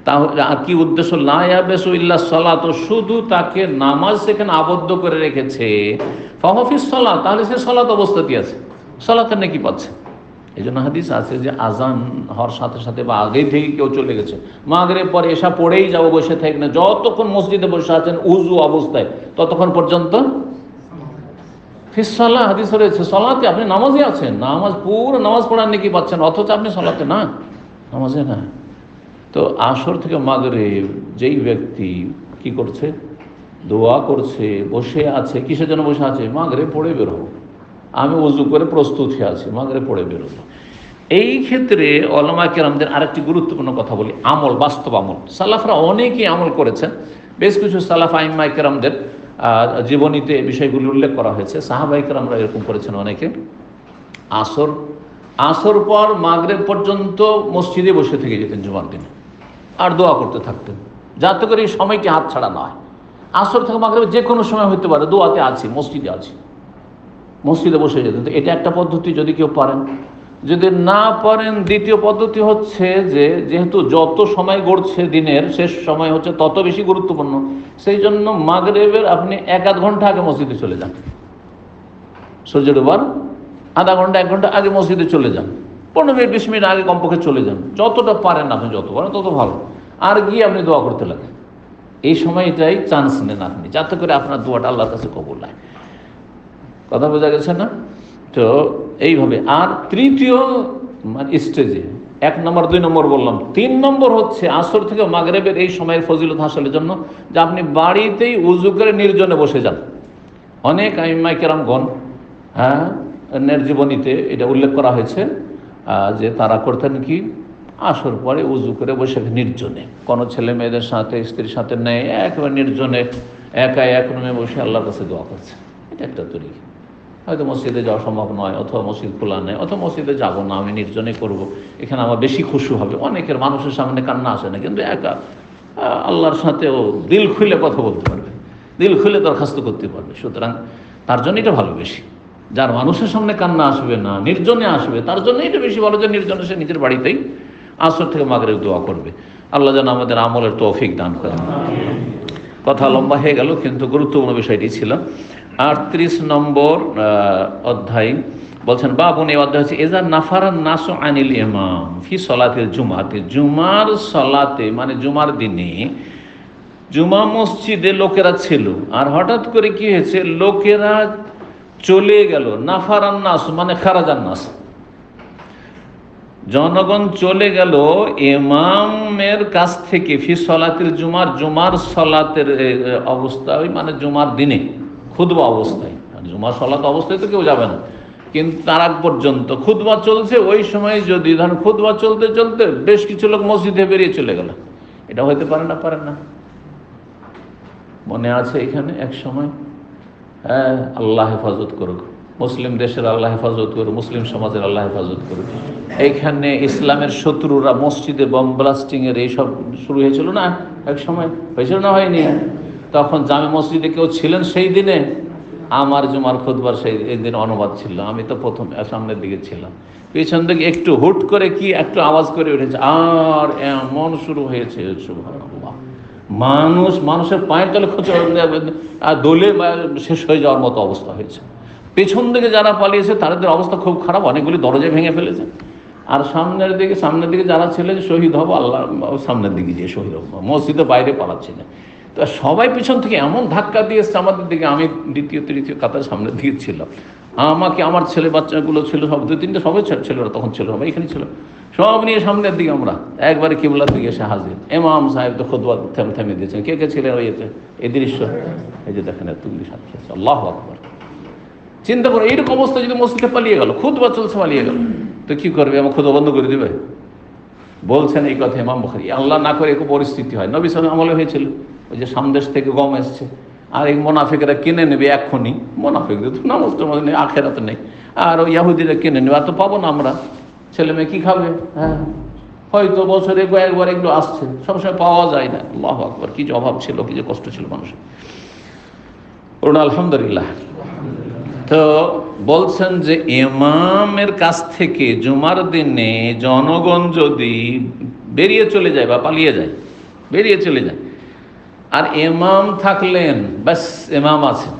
তাহলে আর কি উদ্দেশ্য? লা ইয়াবেসু ইল্লা সালাত, শুধু তাকে নামাজ সেখানে আবদ্ধ করে রেখেছে, ফাহুফিস সালাত, তাহলে সে সালাত অবস্থাতেই আছে, সালাতের নেকি পাচ্ছে। এই জন্য হাদিস আছে যে আজান হওয়ার সাথে সাথে বা আগেই থেকে কেউ চলে গেছে, মাগরিব পরে এসা পড়েই যাবো, বসে থাকি না, যতক্ষণ মসজিদে বসে আছেন উজু অবস্থায় ততক্ষণ পর্যন্ত ফিস সালাহ হাদিসে রয়েছে, সালাতে আপনি নামাজে আছেন, নামাজ পুরো নামাজ পড়ার নাকি পাচ্ছেন, অথচ আপনি সালাতে না, নামাজে না। তো আসর থেকে মাগরিব যেই ব্যক্তি কি করছে, দোয়া করছে, বসে আছে, কিসের জন্য বসে আছে, মাগরিব পড়ে বেরোবো, আমি ওযু করে প্রস্তুত হয়ে আছি, মাগরিব পড়ে বেরোবো। এই ক্ষেত্রে উলামা কেরামদের আরেকটি গুরুত্বপূর্ণ কথা বলি, আমল, বাস্তব আমল। সালাফরা অনেকেই আমল করেছেন, বেশ কিছু সালাফ আইম্মা কেরামদের জীবনীতে এই বিষয়গুলি উল্লেখ করা হয়েছে। সাহাবায়ে কেরামরা এরকম করেছেন অনেকে, আসর পর মাগরিব পর্যন্ত মসজিদে বসে থেকে যেতেন জুমার দিনে, আর দোয়া করতে থাকতেন, যাতে করে এই সময়টি হাত ছাড়া না হয়। আসর থেকে মাগরিব যে কোনো সময় হতে পারে, দোয়াতে আছি, মসজিদে আছি, মসজিদে বসে যেতেন। তো এটা একটা পদ্ধতি, যদি কেউ পারেন। যদি না পারেন, দ্বিতীয় পদ্ধতি হচ্ছে যে যেহেতু যত সময় গড়ছে দিনের, শেষ সময় হচ্ছে তত বেশি গুরুত্বপূর্ণ, সেই জন্য মাগরিবের আপনি 1-1 ঘন্টা আগে মসজিদে চলে যান, সূর্য ডোবার আধা ঘন্টা 1 ঘন্টা আগে মসজিদে চলে যান, 15 মিনিট 20 মিনিট আগে কমপক্ষে চলে যান, যতটা পারেন আপনি, যত পারেন তত ভালো। আর গিয়ে আপনি দোয়া করতে লাগেন, এই সময়টাই চান্স নেন আপনি, যাতে করে আপনার দোয়াটা আল্লাহর কাছে কবুল হয়। কথা বোঝা গেছে না? তো এইভাবে। আর তৃতীয় স্টেজে 1 নম্বর 2 নম্বর বললাম, 3 নম্বর হচ্ছে আসর থেকে মাগরিবের এই সময়ের ফজিলত হাসিলের জন্য যে আপনি বাড়িতেই উযু করে নির্জনে বসে যান। অনেক আইম্মা কেরামগণ জীবনীতে এটা উল্লেখ করা হয়েছে যে তারা করতেন কি, আসর পরে উযু করে বসে নির্জনে, কোনো ছেলে মেয়েদের সাথে, স্ত্রীর সাথে নেই, একেবারে নির্জনে একা এক রুমে বসে আল্লাহর কাছে দোয়া করছে। এটা একটা তরিকা। হয়তো মসজিদে যাওয়া সম্ভব নয়, অথবা মসজিদ খোলা নেই, অথবা মসজিদে যাবো না, আমি নির্জনে করব, এখানে আমার বেশি খুশি হবে। অনেকের মানুষের সামনে কান্না আসে না, কিন্তু একা আল্লাহর সাথে ও দিল খুলে কথা বলতে পারবে, দিল খুলে দরখাস্ত করতে পারবে। সুতরাং তার জন্য এটা ভালো বেশি। যার মানুষের সামনে কান্না আসবে না, নির্জনে আসবে, তার জন্য এটা বেশি ভালো যে নির্জনে সে নিজের বাড়িতেই আসর থেকে মাগরিব দোয়া করবে। আল্লাহ যেন আমাদের আমলের তৌফিক দান করেন। কথা লম্বা হয়ে গেল, কিন্তু গুরুত্বপূর্ণ বিষয়টি ছিল। 38 নম্বর অধ্যায় বলছেন, বাবুন, এই অধ্যায় হচ্ছে এজা নাফারান নাসু আনিল ইমাম ফি সলাতিল জুমাতে, জুমার সলাতে মানে জুমার দিনে জুমা মসজিদে লোকেরা ছিল, আর হঠাৎ করে কি হয়েছে, লোকেরা চলে গেল। নাফারান নাস মানে খারাজান নাস, জনগণ চলে গেল ইমামের কাছ থেকে ফি সলাতিল জুমার, জুমার সলাতের অবস্থায় মানে জুমার দিনে খুতবা অবস্থায়, জুমার সলাত অবস্থায় তো কেউ যাবে না, কিন্তু তার আগ পর্যন্ত খুতবা চলছে, ওই সময় যদি ধরেন খুতবা চলতে চলতে বেশ কিছু লোক মসজিদে বেরিয়ে চলে গেল, এটা হইতে পারে না? পারে না? মনে আছে এখানে এক সময়, আল্লাহ হেফাজত করুক, মুসলিম দেশের আল্লাহ হেফাজত করুক, মুসলিম সমাজের আল্লাহ হেফাজত করুক। এইখানে ইসলামের শত্রুরা মসজিদে বম ব্লাস্টিংয়ের এইসব শুরু হয়েছিল না, এক সময় হয়েছিল না, হয়নি? তখন জামে মসজিদে কেউ ছিলেন সেই দিনে? আমার জুমার খুতবার সেই দিন অনুবাদ ছিল, আমি তো প্রথম সামনের দিকে ছিলাম, পিছন থেকে একটু হুট করে কি একটু আওয়াজ করে উঠেছে, আর এমন শুরু হয়েছে, সুবহানাল্লাহ, মানুষের পায়ের তলে দোলে শেষ হয়ে যাওয়ার মতো অবস্থা হয়েছে। পেছন দিকে যারা পালিয়েছে তাদের অবস্থা খুব খারাপ, অনেকগুলি দরজা ভেঙে ফেলেছে। আর সামনের দিকে যারা ছিলেন শহীদ হবো, আল্লাহ সামনের দিকে গিয়ে শহীদ হবো, মসজিদের বাইরে পালাচ্ছে না। তো সবাই পিছন থেকে এমন ধাক্কা দিয়েছে আমাদের দিকে, আমি দ্বিতীয় তৃতীয় কাতার সামনের দিকে ছিলাম, আমাকে আমার ছেলে বাচ্চাগুলো ছিল সব 2-3টে, সবাই ছেলেরা তখন ছিল, সবাই এখানে ছিল, সব নিয়ে সামনের দিকে আমরা একবারে কিবলার দিকে এসে হাজির। ইমাম সাহেব তো খুতবা থেমে দিয়েছেন। কে কে ছিলেন ওই এই দৃশ্য? এই যে দেখেন এতগুলি সাক্ষী আছে, আল্লাহু আকবার। চিন্তা করো, এইরকম অবস্থা যদি মসজিদে পালিয়ে গেল, খুতবা চলছে, পালিয়ে গেল, তো কি করবে? আমার খুতবা বন্ধ করে দিবে? বলছেন এই কথা ইমাম বুখারী। আল্লাহ না করে এরকম পরিস্থিতি হয়, নবী সাল্লাল্লাহু আলাইহি ওয়াসাল্লাম আমলে হয়েছিল। ওই যে সামদেশ থেকে গম এসছে, আর এই মোনাফিকরা কিনে নেবে এক্ষুনি, মোনাফিকদের তো নামাজ টামাজ নেই, আখেরাত নেই, আর ওই ইয়াহুদিরা কিনে নেবে, আর তো পাবো না আমরা, ছেলে মেয়ে কী খাবে? হ্যাঁ, হয়তো বছরে কয়েকবার এগুলো আসছে, সবসময় পাওয়া যায় না। আল্লাহু আকবার, কি যে অভাব ছিল, কি যে কষ্ট ছিল মানুষের। আলহামদুলিল্লাহ। তো বলছেন যে ইমামের কাছ থেকে জুমার দিনে জনগণ যদি বেরিয়ে চলে যায় বা পালিয়ে যায়, বেরিয়ে চলে যায়, আর ইমাম থাকলেন, ব্যাস ইমাম আছেন,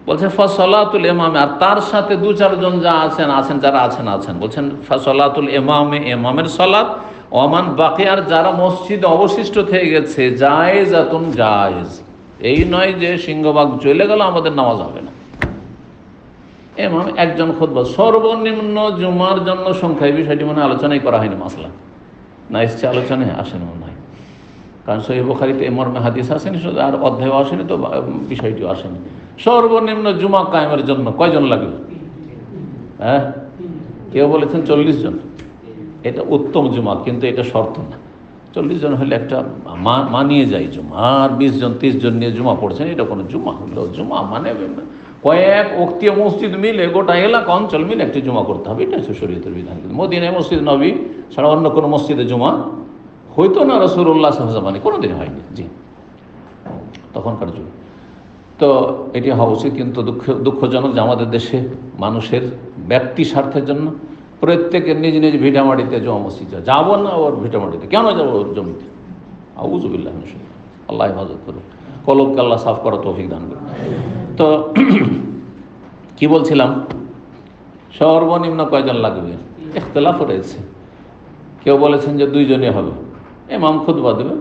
বলছেন ফাসলাতুল ইমামে, আর তার সাথে 2-4 জন যারা আছেন, বলছেন ফাসলাতুল ইমামে, ইমামের সালাত, ওমান বাকি, আর যারা মসজিদে অবশিষ্ট থেকে গেছে, জায়েজাতুন, জায়েজ। এই নয় যে সিংহভাগ চলে গেল আমাদের নামাজ হবে না, এমাম একজন খুতবা, সর্বনিম্ন জুমার জন্য সংখ্যা, এই বিষয়টি মনে আলোচনাই করা হয়নি, মাসলা না এসছে আলোচনায়, আসেন মনে হয়, কারণ সহিহ বুখারীতে এ মর্মে হাদিস আসেনি, আর অধ্যায়ও আসেনি, তো বিষয়টিও আসেনি। সর্বনিম্ন জুমা কায়েমের জন্য কয়জন লাগবে? হ্যাঁ, কেউ বলেছেন 40 জন, এটা উত্তম জুমা, কিন্তু এটা শর্ত না। 40 জন হলে একটা মানিয়ে যায় জুমা, আর 20 জন 30 জন নিয়ে জুমা পড়ছেন, এটা কোনো জুমা হলো? জুমা মানে কয়েক ওক্তীয় মসজিদ মিলে, গোটা এলাকা অঞ্চল মিলে একটি জুমা করতে হবে, এটা হচ্ছে শরীয়তের বিধান। কিন্তু মদিনায় মসজিদ নবী ছাড়া অন্য কোনো মসজিদে জুমা হইতো না, রাসূলুল্লাহ সাল্লাল্লাহু আলাইহি ওয়াসাল্লাম কোনোদিন হয়নি, জি, তখনকার যুগ। তো এটি হওয়া উচিত, কিন্তু দুঃখজনক যে আমাদের দেশে মানুষের ব্যক্তি স্বার্থের জন্য প্রত্যেকের নিজ নিজ ভিটামাটিতে জমা মসজিদ, যাবো না ওর ভিটামাটিতে, কেন যাবো ওর জমিতে? আউযু বিল্লাহি মিনাশ শাইতানির রাজিম, আল্লাহ হেফাজত করুন, কলবকে আল্লাহ সাফ করার তৌফিক দান করুন। তো কি বলছিলাম, সর্বনিম্ন কয়জন লাগবে? ইখতিলাফ রয়েছে। কেউ বলেছেন যে 2 জনই হবে, ইমাম খুতবা দেবে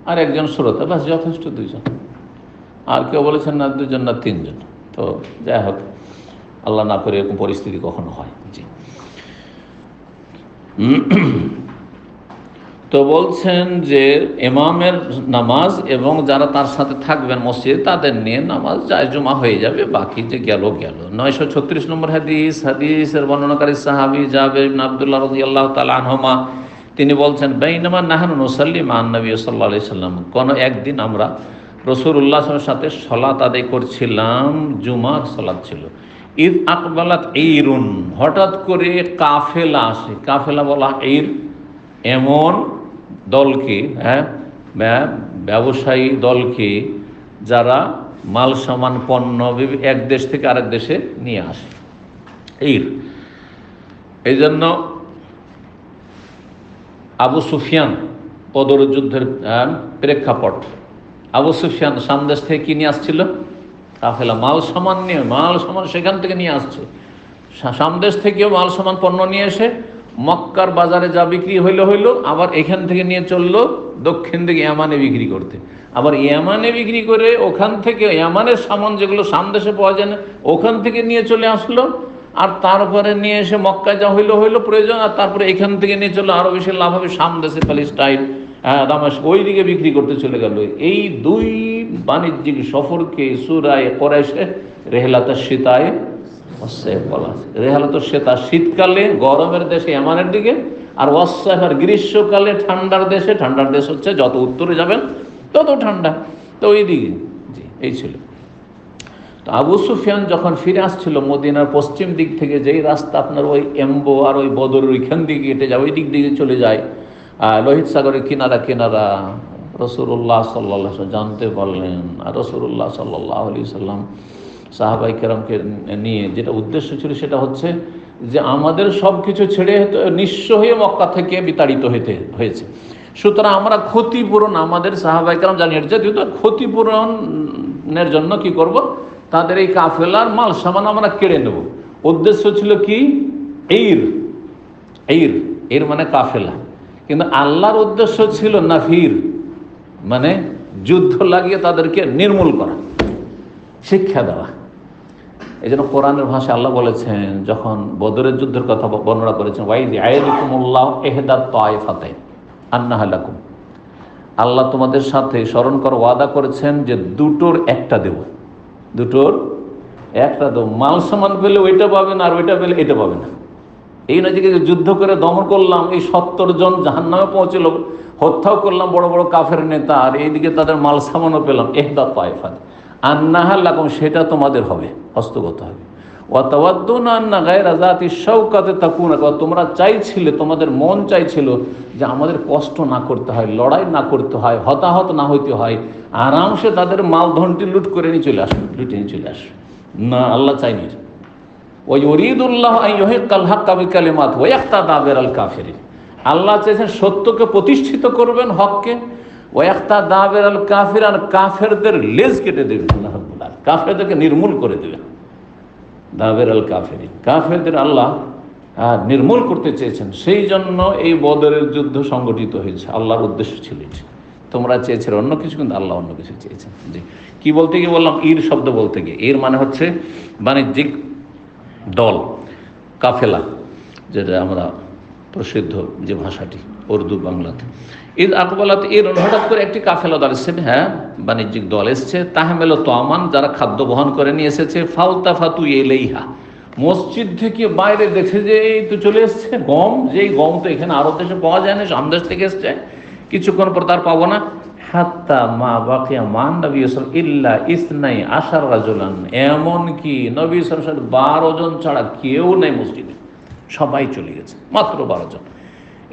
আর একজন শ্রোতা, বাস যথেষ্ট 2 জন। আর কেউ বলেছেন না 2 জন না 3 জন। তো যাই হোক, আল্লাহ না করে এরকম পরিস্থিতি কখনো হয়, জি। তো বলছেন যে ইমামের নামাজ এবং যারা তার সাথে থাকবেন মসজিদে তাদের নিয়ে নামাজ জায়েজ, জুমা হয়ে যাবে, বাকি যে গেল গেল। 936 নম্বর হাদিস, হাদিসের বর্ণনাকারী সাহাবী জাবের ইবনে আব্দুল্লাহ রাদিয়াল্লাহু তাআলা আনহুমা, তিনি বলছেন, বাইনামা নাহনু নুসাল্লি মা নবী সাল্লাল্লাহু আলাইহি সাল্লাম, কোন একদিন আমরা রাসূলুল্লাহ সাল্লাল্লাহু আলাইহি সাথে সালাত আদায় করছিলাম, জুমার সালাত ছিল। ঈদ আকবালাত ঈরুন, হঠাৎ করে কাফেলা আসে। কাফেলা বলা ঈর এমন দলকে, ব্যবসায়ী দলকে যারা মাল সামান পণ্য এক দেশ থেকে আরেক দেশে নিয়ে আসে, ঈর। এই জন্য আবু সুফিয়ান বদর যুদ্ধের প্রেক্ষাপট, আবু সুফিয়ান সামদেশ থেকে কি নিয়ে আসছিল? কাফেলা, মাল সামান নিয়ে, মাল সামান সেখান থেকে নিয়ে আসছে। সামদেশ থেকেও মাল সামান পণ্য নিয়ে এসে মক্কার বাজারে যা বিক্রি হইলো, আবার এখান থেকে নিয়ে চললো দক্ষিণ দিকে ইয়ামানে বিক্রি করতে, আবার ইয়ামানে বিক্রি করে ওখান থেকে ইয়ামানের সামান যেগুলো সামদেশে পাওয়া যায় না, ওখান থেকে নিয়ে চলে আসলো, আর তারপরে নিয়ে এসে মক্কায় যা হইলো প্রয়োজন, আর তারপরে এখান থেকে নিয়ে চললো আরো বেশি লাভ হবে সামদেশে, প্যালেস্টাইন, দামেস্ক, ওই দিকে বিক্রি করতে চলে গেল। এই 2 বাণিজ্যিক সফরকে সূরা কুরাইশে রেহলাতুশ শীতায়ে ওয়াস-সাইফ বলা আছে। রেহলাতুশ শীতা শীতকালে গরমের দেশে ইয়ামানের দিকে, আর ওয়াস-সাইফ আর গ্রীষ্মকালে ঠান্ডার দেশে। ঠান্ডার দেশ হচ্ছে যত উত্তরে যাবেন তত ঠান্ডা, তো ওই দিকে, জি, এই ছিল। তো আবু সুফিয়ান যখন ফিরে আসছিল মদিনার পশ্চিম দিক থেকে, যেই রাস্তা আপনার ওই এম্বো আর ওই বদর ওইখান দিকে হেঁটে যায়, ওই দিক দিকে চলে যায়, লোহিত সাগরের কিনারা রাসূলুল্লাহ সাল্লাল্লাহু আলাইহি ওয়াসাল্লাম জানতে পারলেন। আর রাসূলুল্লাহ সাল্লাল্লাহু আলাইহি ওয়াসাল্লাম সাহাবায়ে কেরামকে নিয়ে যেটা উদ্দেশ্য ছিল সেটা হচ্ছে যে আমাদের সব কিছু ছেড়ে নিঃস্ব হয়ে মক্কা থেকে বিতাড়িত হয়েছে, সুতরাং আমরা ক্ষতিপূরণ, আমাদের সাহাবায়ে কেরাম জানিয়ে যেহেতু ক্ষতিপূরণের জন্য কি করব, তাদের এই কাফেলার মাল সামান আমরা কেড়ে নেব। উদ্দেশ্য ছিল কি? এর মানে কাফেলা, কিন্তু আল্লাহর উদ্দেশ্য ছিল নাফির, মানে যুদ্ধ লাগিয়ে তাদেরকে নির্মূল করা, শিক্ষা দেওয়া। এই জন্য কোরআনের ভাষায় আল্লাহ বলেছেন, যখন বদরের যুদ্ধের কথা বর্ণনা করেছেন, ওয়াইদ আয়াদিকুমুল্লাহ ইহদাত তায়ফাতাইন আন্নাহা লাকুম, আল্লাহ তোমাদের সাথে স্মরণ করে ওয়াদা করেছেন যে দুটোর একটা দেব, মাল সামান পেলে ওইটা পাবে না, আর ওইটা পেলে এটা পাবে না। এই নয় যে যুদ্ধ করে দমন করলাম, এই 70 জন জাহান্নামে পৌঁছল, হত্যাও করলাম বড় বড় কাফের নেতা, আর এইদিকে তাদের মাল সামানও পেলাম। ইহদাত তায়ফাত আন্নাহা লাকুম, সেটা তোমাদের হবে, হস্তগত হবে। ওয়া তাওয়াদ্দুনা আন্না গায়রা যাতি শাওকাতি তাকুনা, তোমরা চাইছিলে, তোমাদের মন চাইছিল যে আমাদের কষ্ট না করতে হয়, লড়াই না করতে হয়, হতাহত না হইতে হয়, আরামসে তাদের মাল ধনটি লুটে নিয়ে চলে আসবে। না, আল্লাহ চাইনি। ওয়া ইউরিদুল্লাহু আন ইউহিক্কাল হাক্কা বিকালিমাত ওয়া ইয়াক্তাদা বিল কাফিরিন, আল্লাহ চাইছেন সত্যকে প্রতিষ্ঠিত করবেন, হককে। ওয়া ইয়াক্তাদা বিল কাফির, আর কাফেরদের লেজ কেটে দেবেন, আল্লাহ রাব্বুল আলামিন কাফেরদেরকে নির্মূল করে দেবেন। দাবের আল কাফেরিন, কাফেরদের আল্লাহ নির্মূল করতে চেয়েছেন, সেই জন্য এই বদরের যুদ্ধ সংগঠিত হয়েছে। আল্লাহর উদ্দেশ্য ছিল এটি। তোমরা চেয়েছিলে অন্য কিছু, কিন্তু আল্লাহ অন্য কিছু চেয়েছেন। জি, কি বলতে গিয়ে বললাম, ঈর শব্দ বলতে গিয়ে, এর মানে হচ্ছে বাণিজ্যিক দল, কাফেলা, যেটা আমরা প্রসিদ্ধ যে ভাষাটি উর্দু বাংলাতে। ঈদ আকবালাতে এর হঠাৎ করে একটি কাফেলা দল এসছে, হ্যাঁ বাণিজ্যিক দল এসছে, তাহমেল তোয়ামান, যারা খাদ্য বহন করে নিয়ে এসেছে, ফালতাফাতু এলেইহা, মসজিদ থেকে বাইরে দেখে যে এই তো চলে এসছে গম, যেই গম তো এখানে আরব দেশে পাওয়া যায় না, সামদেশ থেকে এসছে, কিছুক্ষণ পর তার পাবো না। হাত্তা মা বাকিয়া মান নবী ইল্লা ইসনাই আশার রাজুলান, এমনকি নবী সাল্লাল্লাহু 12 জন ছাড়া কেউ নেই মসজিদে, সবাই চলে গেছে, মাত্র 12 জন।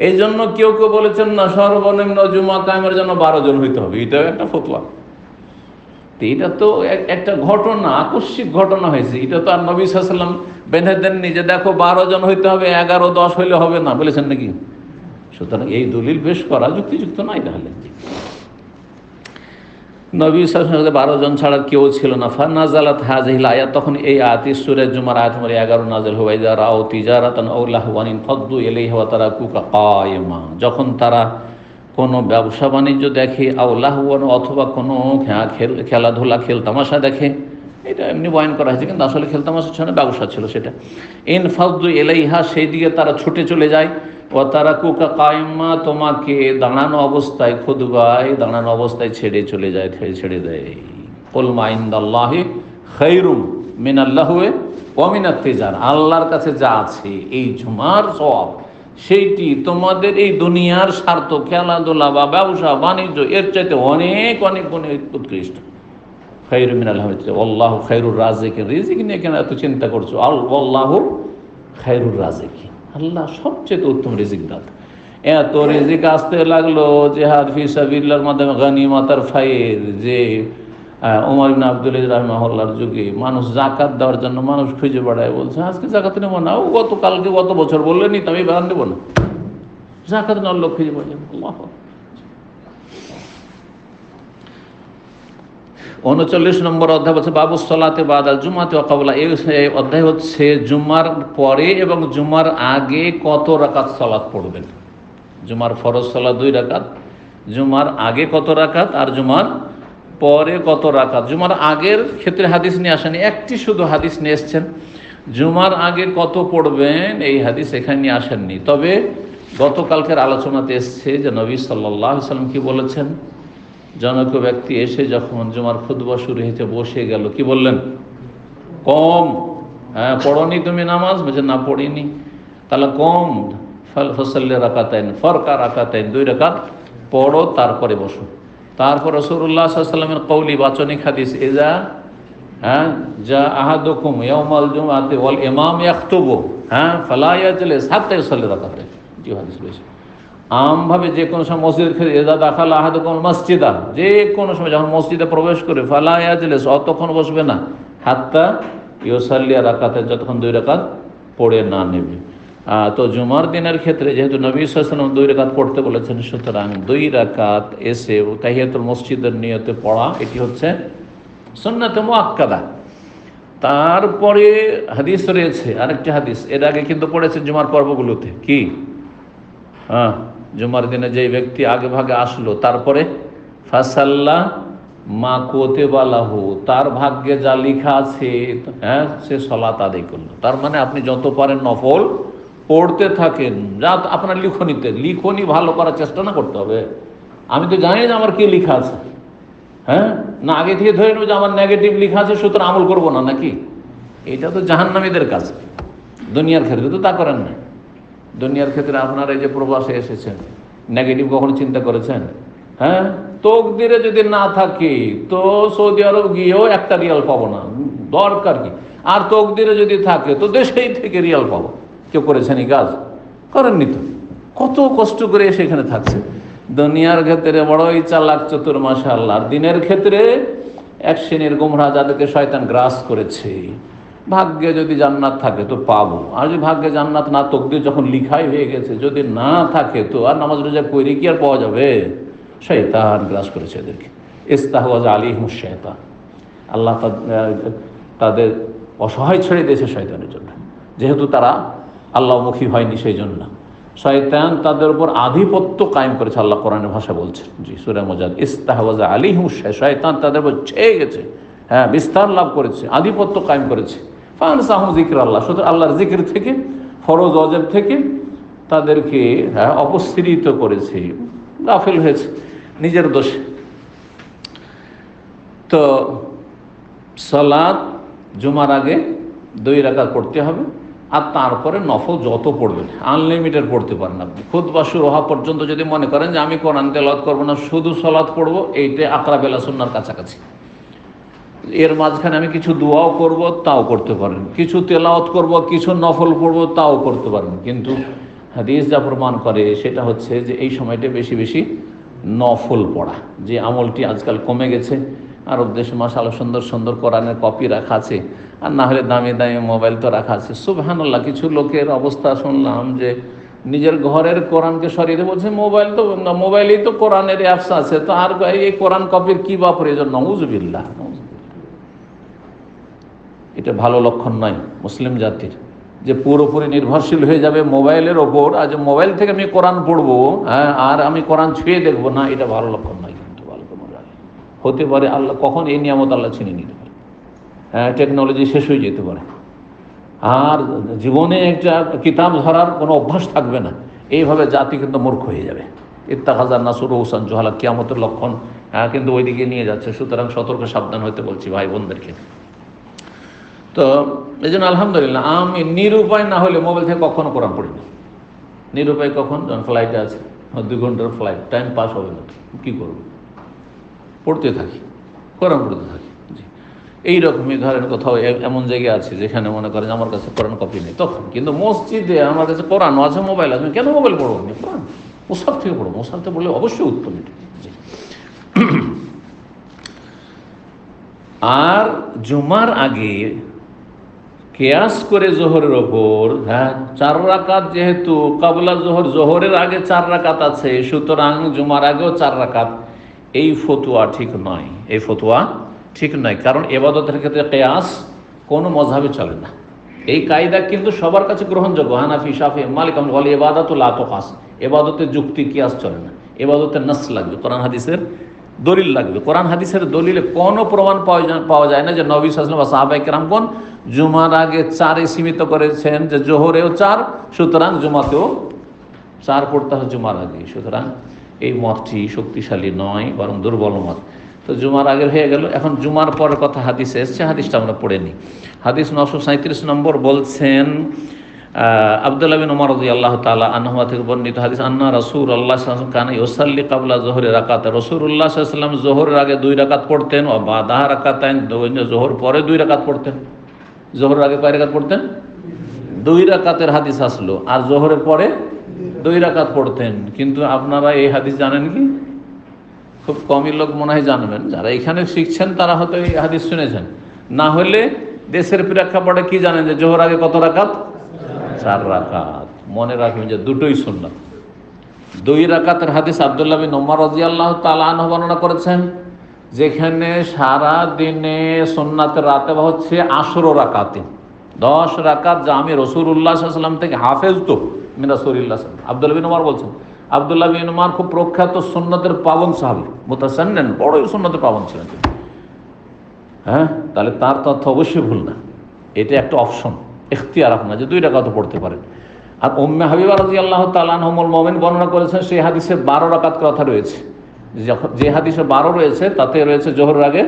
এই জন্য কেউ কেউ বলেছেন না, সর্বনিম্ন জুমা কায়েমের জন্য 12 জন হইতে হবে, এটাও একটা ফতোয়া। এটা তো একটা ঘটনা, আকস্মিক ঘটনা হয়েছে, এটা তো আর নবী সাল্লাল্লাহু আলাইহি ওয়াসাল্লাম বেঁধে দেননি যে দেখো 12 জন হইতে হবে, 11, 10 হইলে হবে না, বলেছেন নাকি? সুতরাং এই দলিল পেশ করা যুক্তিযুক্ত নয়। তাহলে নবী সাল্লাল্লাহু আলাইহি ওয়াসাল্লাম 12 জন ছাড়া কেউ ছিল না। ফানাজালাত হাযিহিল আয়াত, তখন এই আয়াত সূরা জুমার আয়াত নম্বর 11 নাযিল হয়। ইযা রাউ তিজারাতান আও লাহওয়ান ফাদ্দু ইলাইহা ওয়া তারাকুকা কায়িমা, যখন তারা কোনো ব্যবসা বাণিজ্য দেখে, আও লাহওয়ান, অথবা কোনো খেলাধুলা খেলতামাশা দেখে, এটা এমনি বয়ান করা হয়েছে কিন্তু আসলে খেলতামাশা ছিল না, ব্যবসা ছিল সেটা। ইন ফাদ্দু ইলাইহা, সেই দিকে তারা ছুটে চলে যায়। ওয়া তারাকুকা কায়িমা, তোমাকে দাঁড়ানো অবস্থায়, খুতবায় দাঁড়ানো অবস্থায় ছেড়ে চলে যায়, ছেড়ে দেয়। কুল মা ইনদাল্লাহি খায়রুম মিনাল লাহওয়ি ওয়া মিনাত তিজারা, আল্লাহর কাছে যা আছে এই জুমার সওয়াব, সেইটি তোমাদের এই দুনিয়ার স্বার্থ, খেলাধুলা বা ব্যবসা বাণিজ্য এর চাইতে অনেক অনেক গুণে উৎকৃষ্ট। খায়রুম মিনাল লাহওয়ি, আল্লাহু খায়রুর রাজিকিন, রিজিক নিয়ে কেন এত চিন্তা করছো? আল্লাহু খায়রুর রাজিকিন, আল্লাহ সবচেয়ে উত্তম রিজিক দাতা। এত রিজিক আসতে লাগলো জিহাদ ফি সাবিলিল্লাহর মাধ্যমে, গনিমতের ফাইল, যে ওমর ইবনে আব্দুল আজিজ রাহিমাহুল্লাহর যুগে মানুষ জাকাত দেওয়ার জন্য মানুষ খুঁজে বেড়ায়, বলছে আজকে জাকাত নেব না, ও গতকালকে গত বছর বললেনি তো আমি বেড়ান দেবো না, জাকাত নেওয়ার লোক খুঁজে বেড়ায়। আল্লাহ। 39 নম্বর অধ্যায় হচ্ছে বাবু সলাতে বাদাল জুমাতে ওয়া ক্বাবলা, এই অধ্যায় হচ্ছে জুমার পরে এবং জুমার আগে কত রাকাত সালাত পড়বেন। জুমার ফরজ সালাত 2 রাকাত, জুমার আগে কত রাকাত আর জুমার পরে কত রাকাত। জুমার আগের ক্ষেত্রে হাদিস নিয়ে আসেনি, একটি শুধু হাদিস নিয়ে এসছেন। জুমার আগে কত পড়বেন এই হাদিস এখানে নিয়ে আসেননি, তবে গতকালকের আলোচনাতে এসছে যে নবী সাল্লাল্লাহু আলাইহি ওয়াসাল্লাম কি বলেছেন, জনক ব্যক্তি এসে যখন জুমার খুতবা শুরু হইতে বসে গেল, কি বললেন? কম, হ্যাঁ পড়নি তুমি নামাজ? বলছে না পড়িনি। তাহলে কম, ফসল্লি রাকাতাইন, ফরকা রাকাতাইন, 2 রাকাত পড়ো, তারপরে বসো। তারপর রাসূলুল্লাহ সাল্লাল্লাহু আলাইহি ওয়াসাল্লামের কওলি, বাচনিক হাদিস, ইজা যা আহাদুকুম ইয়াউমাল জুমআতি ওয়াল ইমাম ইয়াখতুবু ফালা ইয়াজলিস হাত্তা ইউসাল্লি রাকাতাইন। জি হাদিস রয়েছে। আমভাবে যে কোনো সময় মসজিদের ক্ষেত্রে, ইজা দাখালা আহাদুকুম মসজিদা, যে কোনো সময় যখন মসজিদে প্রবেশ করে, ফালা ইয়াজলিস, অতক্ষণ বসবে না, হাত্তা ইউসাল্লি রাকাতাইন, যতক্ষণ 2 রাকাত পড়ে না নেবে। তো জুমার দিনের ক্ষেত্রে যেহেতু নবী সাল্লাল্লাহু আলাইহি ওয়াসাল্লাম 2 রাকাত পড়তে বলেছেন, সুতরাং 2 রাকাত এসে তাহিয়াতুল মসজিদের নিয়তে পড়া, এটি হচ্ছে সুন্নাতে মুআক্কাদা। তারপরে হাদিস রয়েছে, আরেকটি হাদিস এর আগে কিন্তু পড়েছে জুমার পর্বগুলোতে, কি জুমার দিনে যে ব্যক্তি আগে ভাগে আসলো, তারপরে ফাসাল্লা মা কুতিবা লাহু, তার ভাগ্যে যা লেখা আছে সে সালাত আদায় করলো। তার মানে আপনি যত পারেন নফল পড়তে থাকেন, যা আপনার লিখনি ভালো করার চেষ্টা না করতে হবে। আমি তো জানি না আমার কি লেখা আছে, না আগে থেকে ধরে নেব যে আমার নেগেটিভ লেখা আছে সুতরাং আমল করবো না, নাকি? এটা তো জাহান্নামীদের কাজ। দুনিয়ার ক্ষেত্রে তো তা করেন না। দুনিয়ার ক্ষেত্রে আপনারা এই যে প্রবাসে এসেছেন, নেগেটিভ কখনো চিন্তা করেছেন? তকদিরে যদি না থাকে তো সৌদি আরব গিয়েও 1টা রিয়াল পাবো না, দরকার কি? আর তকদিরে যদি থাকে তো দেশেই থেকে রিয়াল পাবো। কেউ করেছেন এই কাজ? করেননি তো। কত কষ্ট করে সেখানে থাকছে। দুনিয়ার ক্ষেত্রে বড়ই চালাক চতুর মাশাআল্লাহ, আর দিনের ক্ষেত্রে এক শ্রেণীর গোমরা, যাদেরকে শয়তান গ্রাস করেছে। ভাগ্যে যদি জান্নাত থাকে তো পাবো, আর যদি ভাগ্যে জান্নাত না, তকদির যখন লিখাই হয়ে গেছে, যদি না থাকে তো আর নামাজ রোজা কইরে কি আর পাওয়া যাবে? শয়তান গ্রাস করেছে এদেরকে। ইস্তাহওয়াজা আলাইহিমুশ শাইতান, আল্লাহ তাদের অসহায় ছেড়ে দিয়েছে শয়তানের জন্য, যেহেতু তারা আল্লাহমুখী হয়নি, সেই জন্য শয়তান তাদের উপর আধিপত্য কায়েম করেছে। আল্লাহ কোরআনের ভাষা বলছেন, জি সূরা মুজাদ, ইস্তাহওয়াজা আলাইহিমুশ শাইতান, শয়তান তাদের উপর ছেয়ে গেছে, বিস্তার লাভ করেছে, আধিপত্য কায়েম করেছে। ফানসাহুম যিকরাল্লাহ, সুতরাং আল্লাহর জিকির থেকে, ফরজ ওয়াজিব থেকে তাদেরকে অপসৃত করেছে, গাফিল হয়েছে নিজের দোষে। তো সালাত জুমার আগে 2 রাকাত পড়তে হবে, আর তারপরে নফল যত পড়বেন, আনলিমিটেড পড়তে পারেন আপনি। খুতবা শুরু হওয়া পর্যন্ত যদি মনে করেন যে আমি কোরআন তেলাওয়াত করবো না, শুধু সালাত পড়বো, এইটা আকরাব ইলা সুন্নাহর কাছাকাছি। এর মাঝখানে আমি কিছু দোয়াও করব, তাও করতে পারেন, কিছু তেলাওয়াত করব, কিছু নফল পড়বো, তাও করতে পারেন। কিন্তু হাদিস যা প্রমাণ করে সেটা হচ্ছে যে এই সময়টা বেশি বেশি নফল পড়া, যে আমলটি আজকাল কমে গেছে। আরব দেশে মাশাআল্লাহ সুন্দর সুন্দর কোরআনের কপি রাখা আছে, আর না হলে দামি দামি মোবাইল তো রাখা আছে। সুবহানাল্লাহ, কিছু লোকের অবস্থা শুনলাম যে নিজের ঘরের কোরআনকে সরিয়ে দিয়ে বলছে মোবাইলেই তো কোরআনের অ্যাপস আছে, তো আর এই কোরআন কপির কি বা প্রয়োজন। নাউযুবিল্লাহ, এটা ভালো লক্ষণ নয় মুসলিম জাতির, যে পুরোপুরি নির্ভরশীল হয়ে যাবে মোবাইলের ওপর, আর যে মোবাইল থেকে আমি কোরআন পড়বো, আর আমি কোরআন ছুঁয়ে দেখবো না, এটা ভালো লক্ষণ নয়। কিন্তু ভালো হতে পারে আল্লাহ কখন এই নিয়ামত আল্লাহ ছিনে নিতে পারে, টেকনোলজি শেষ হয়ে যেতে পারে, আর জীবনে একটা কিতাব ধরার কোনো অভ্যাস থাকবে না। এইভাবে জাতি কিন্তু মূর্খ হয়ে যাবে। ইত্তাখাযান নাসু রুউসান জুহালা, কিয়ামতের লক্ষণ কিন্তু ওইদিকে নিয়ে যাচ্ছে। সুতরাং সতর্ক সাবধান হতে বলছি ভাই বোনদেরকে। তো এই জন্য আলহামদুলিল্লাহ, আমি নিরুপায় না হলে মোবাইল থেকে কখনো কোরআন পড়ি না। নিরুপায় কখন? যখন ফ্লাইটে আছে, 2 ঘন্টার ফ্লাইট, টাইম পাস হবে না, কী করবো, পড়তে থাকি, কোরআন পড়তে থাকি। জি, এইরকমই ধরেন কোথাও এমন জায়গায় আছে যেখানে মনে করেন আমার কাছে কোরআন কপি নেই, তখন কিন্তু মসজিদে আমার কাছে কোরআন আছে, মোবাইল আছে, কেন মোবাইল পড়বো? কোরআন মুসাফ থেকে পড়বো, মুসাফ থেকে পড়লে অবশ্যই উত্তম। জি। আর জুমার আগে কিয়াস করে জোহরের ওপর 4 রাকাত, যেহেতু কাবলা জোহরের আগে 4 রাকাত আছে, সুতরাং জুমার আগেও 4 রাকাত, এই ফতোয়া ঠিক নয়। এই ফতোয়া ঠিক নয়, কারণ ইবাদতের ক্ষেত্রে কিয়াস কোনো মযহাবে চলে না। এই কায়দা কিন্তু সবার কাছে গ্রহণযোগ্য, হানাফি, শাফি, মালিক, ওয়াল ইবাদাতু লা তুকাস। ইবাদতের যুক্তি কিয়াস চলে না, ইবাদতের নাস লাগবে, কোরআন হাদিসের দলিল লাগবে। কোরআন হাদিসের দলিলে কোনো প্রমাণ পাওয়া যায় না যে নবী সাল্লাল্লাহু আলাইহি ওয়াসাল্লাম বা সাহাবায়ে কেরামগণ জুমার আগে 4-এ সীমিত করেছেন, যে জোহরেও 4, সুতরাং জুমাতেও 4 পড়তে হবে জুমার আগে। সুতরাং এই মতটি শক্তিশালী নয়, বরং দুর্বল মত। তো জুমার আগে হয়ে গেল। এখন জুমার পরের কথা হাদিসে এসছে, হাদিসটা আমরা পড়ে নিই। হাদিস 937 নম্বর বলছেন, আব্দুল্লাহ বিন উমর রাদিয়াল্লাহু তাআলা আনহুমা থেকে বর্ণিত হাদিস, আন্না রাসূলুল্লাহ সাল্লাল্লাহু আলাইহি ওয়াসাল্লাম কানা ইউসাল্লি ক্বাবলা যুহরি রাকাত। রাসূলুল্লাহ সাল্লাল্লাহু আলাইহি ওয়াসাল্লাম যোহরের আগে 2 রাকাত পড়তেন, ও বাদাহা রাকাতাইন, যোহর পরে 2 রাকাত পড়তেন। যোহরের আগে কয় রাকাত পড়তেন? 2 রাকাতের হাদিস আসলো, আর যোহরের পরে 2 রাকাত পড়তেন। কিন্তু আপনারা এই হাদিস জানেন কি? খুব কমই লোক মনে হয় জানবেন। যারা এখানে শিখছেন তারা হয়তো এই হাদিস শুনেছেন, না হলে দেশের প্রেক্ষাপটে কি জানেন যে জোহর আগে কত রাকাত? 4 রাকাত। মনে রাখবেন যে দুটোই সুন্নাত। 2 রাকাতের হাদিস আব্দুল্লাহ বিন উমর রাদিয়াল্লাহু তাআলা আনহু বর্ণনা করেছেন, যেখানে সারা দিনে সুন্নাতের রাতেবা হচ্ছে 10 রাকাতে, 10 রাকাত, যা আমি রাসূলুল্লাহ সাল্লাল্লাহু আলাইহি ওয়াসাল্লাম থেকে হাফেজ তো মিন রাসূলিল্লাহ। আব্দুল্লাহ বিন উমর বলছেন, আব্দুল্লাহ বিন উমর খুব প্রখ্যাত সুন্নতের পাবন সাহাবী, মুতাসান্নিন, বড়ই সুন্নতের পাবন ছিলেন। তাহলে তার তথ্য অবশ্যই ভুল না, এটা একটা অপশন, ইখতিয়ার আপনার, যে 2 রাকাত পড়তে পারেন। আর উম্মে হাবিবা রাদিয়াল্লাহু তাআলা আনহা উম্মুল মুমিনিন বর্ণনা করেছেন, সেই হাদিসে 12 রাকাত কথা রয়েছে। যে হাদিসে 12 রয়েছে তাতে রয়েছে জোহরের আগে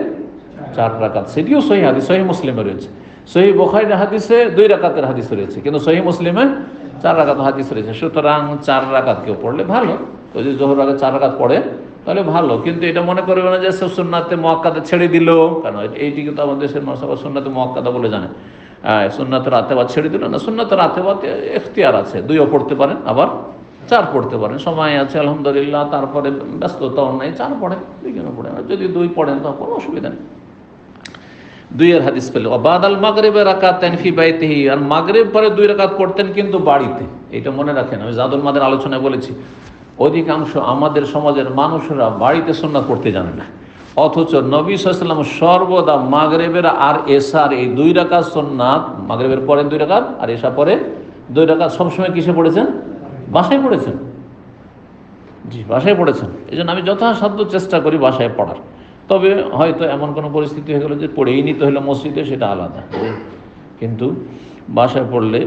4 রাকাত, সেটিও সহিহ হাদিস, সহিহ মুসলিমে রয়েছে। সহিহ বুখারীর হাদিসে 2 রাকাতের হাদিস রয়েছে, কিন্তু সহিহ মুসলিমে 4 রাকাত হাদিস রয়েছে। সুতরাং 4 রাকাত কেউ পড়লে ভালো, যদি জোহরের আগে 4 রাকাত পড়ে তাহলে ভালো। কিন্তু এটা মনে করবে না যে সুন্নাতে মুআক্কাদা ছেড়ে দিল, কারণ এইটি কিন্তু আমাদের দেশের মানুষ আবার সুন্নাতে মুআক্কাদা বলে জানে। সুন্নাতের রাতেবাদ ছেড়ে দিল না, সুন্নাতের রাতেবাদ ইখতিয়ার আছে, 2ও পড়তে পারেন, আবার 4 পড়তে পারেন, সময় আছে আলহামদুলিল্লাহ, তারপরে ব্যস্ততাও নাই, 4 পড়েন, 2 কেন পড়েন? যদি 2 পড়েন তো কোনো অসুবিধা নেই। 2-এর হাদিস পেলে বাদাল মাগরিবে রাকাতাইন ফি বাইতিহি, আর মাগরিব পরে 2 রাকাত পড়তেন কিন্তু বাড়িতে। এটা মনে রাখেন, আমি জাদুল মাদের আলোচনায় বলেছি, অধিকাংশ আমাদের সমাজের মানুষরা বাড়িতে সুন্নাত পড়তে জানে না, অথচ নবী সাল্লাল্লাহু আলাইহি ওয়াসাল্লাম সর্বদা মাগরিবের আর এশার এই 2 রাকাত সুন্নাত, মাগরিবের পরে 2 রাকাত আর এশা পরে 2 রাকাত সবসময় কিসে পড়েছেন? বাসায় পড়েছেন। জি, বাসায় পড়েছেন। এই জন্য আমি যথাসাধ্য চেষ্টা করি বাসায় পড়ার। তবে হয়তো এমন কোনো পরিস্থিতি হয়ে গেল যে পড়েই নিতে হলো মসজিদে, সেটা আলাদা। কিন্তু বাসায় পড়লে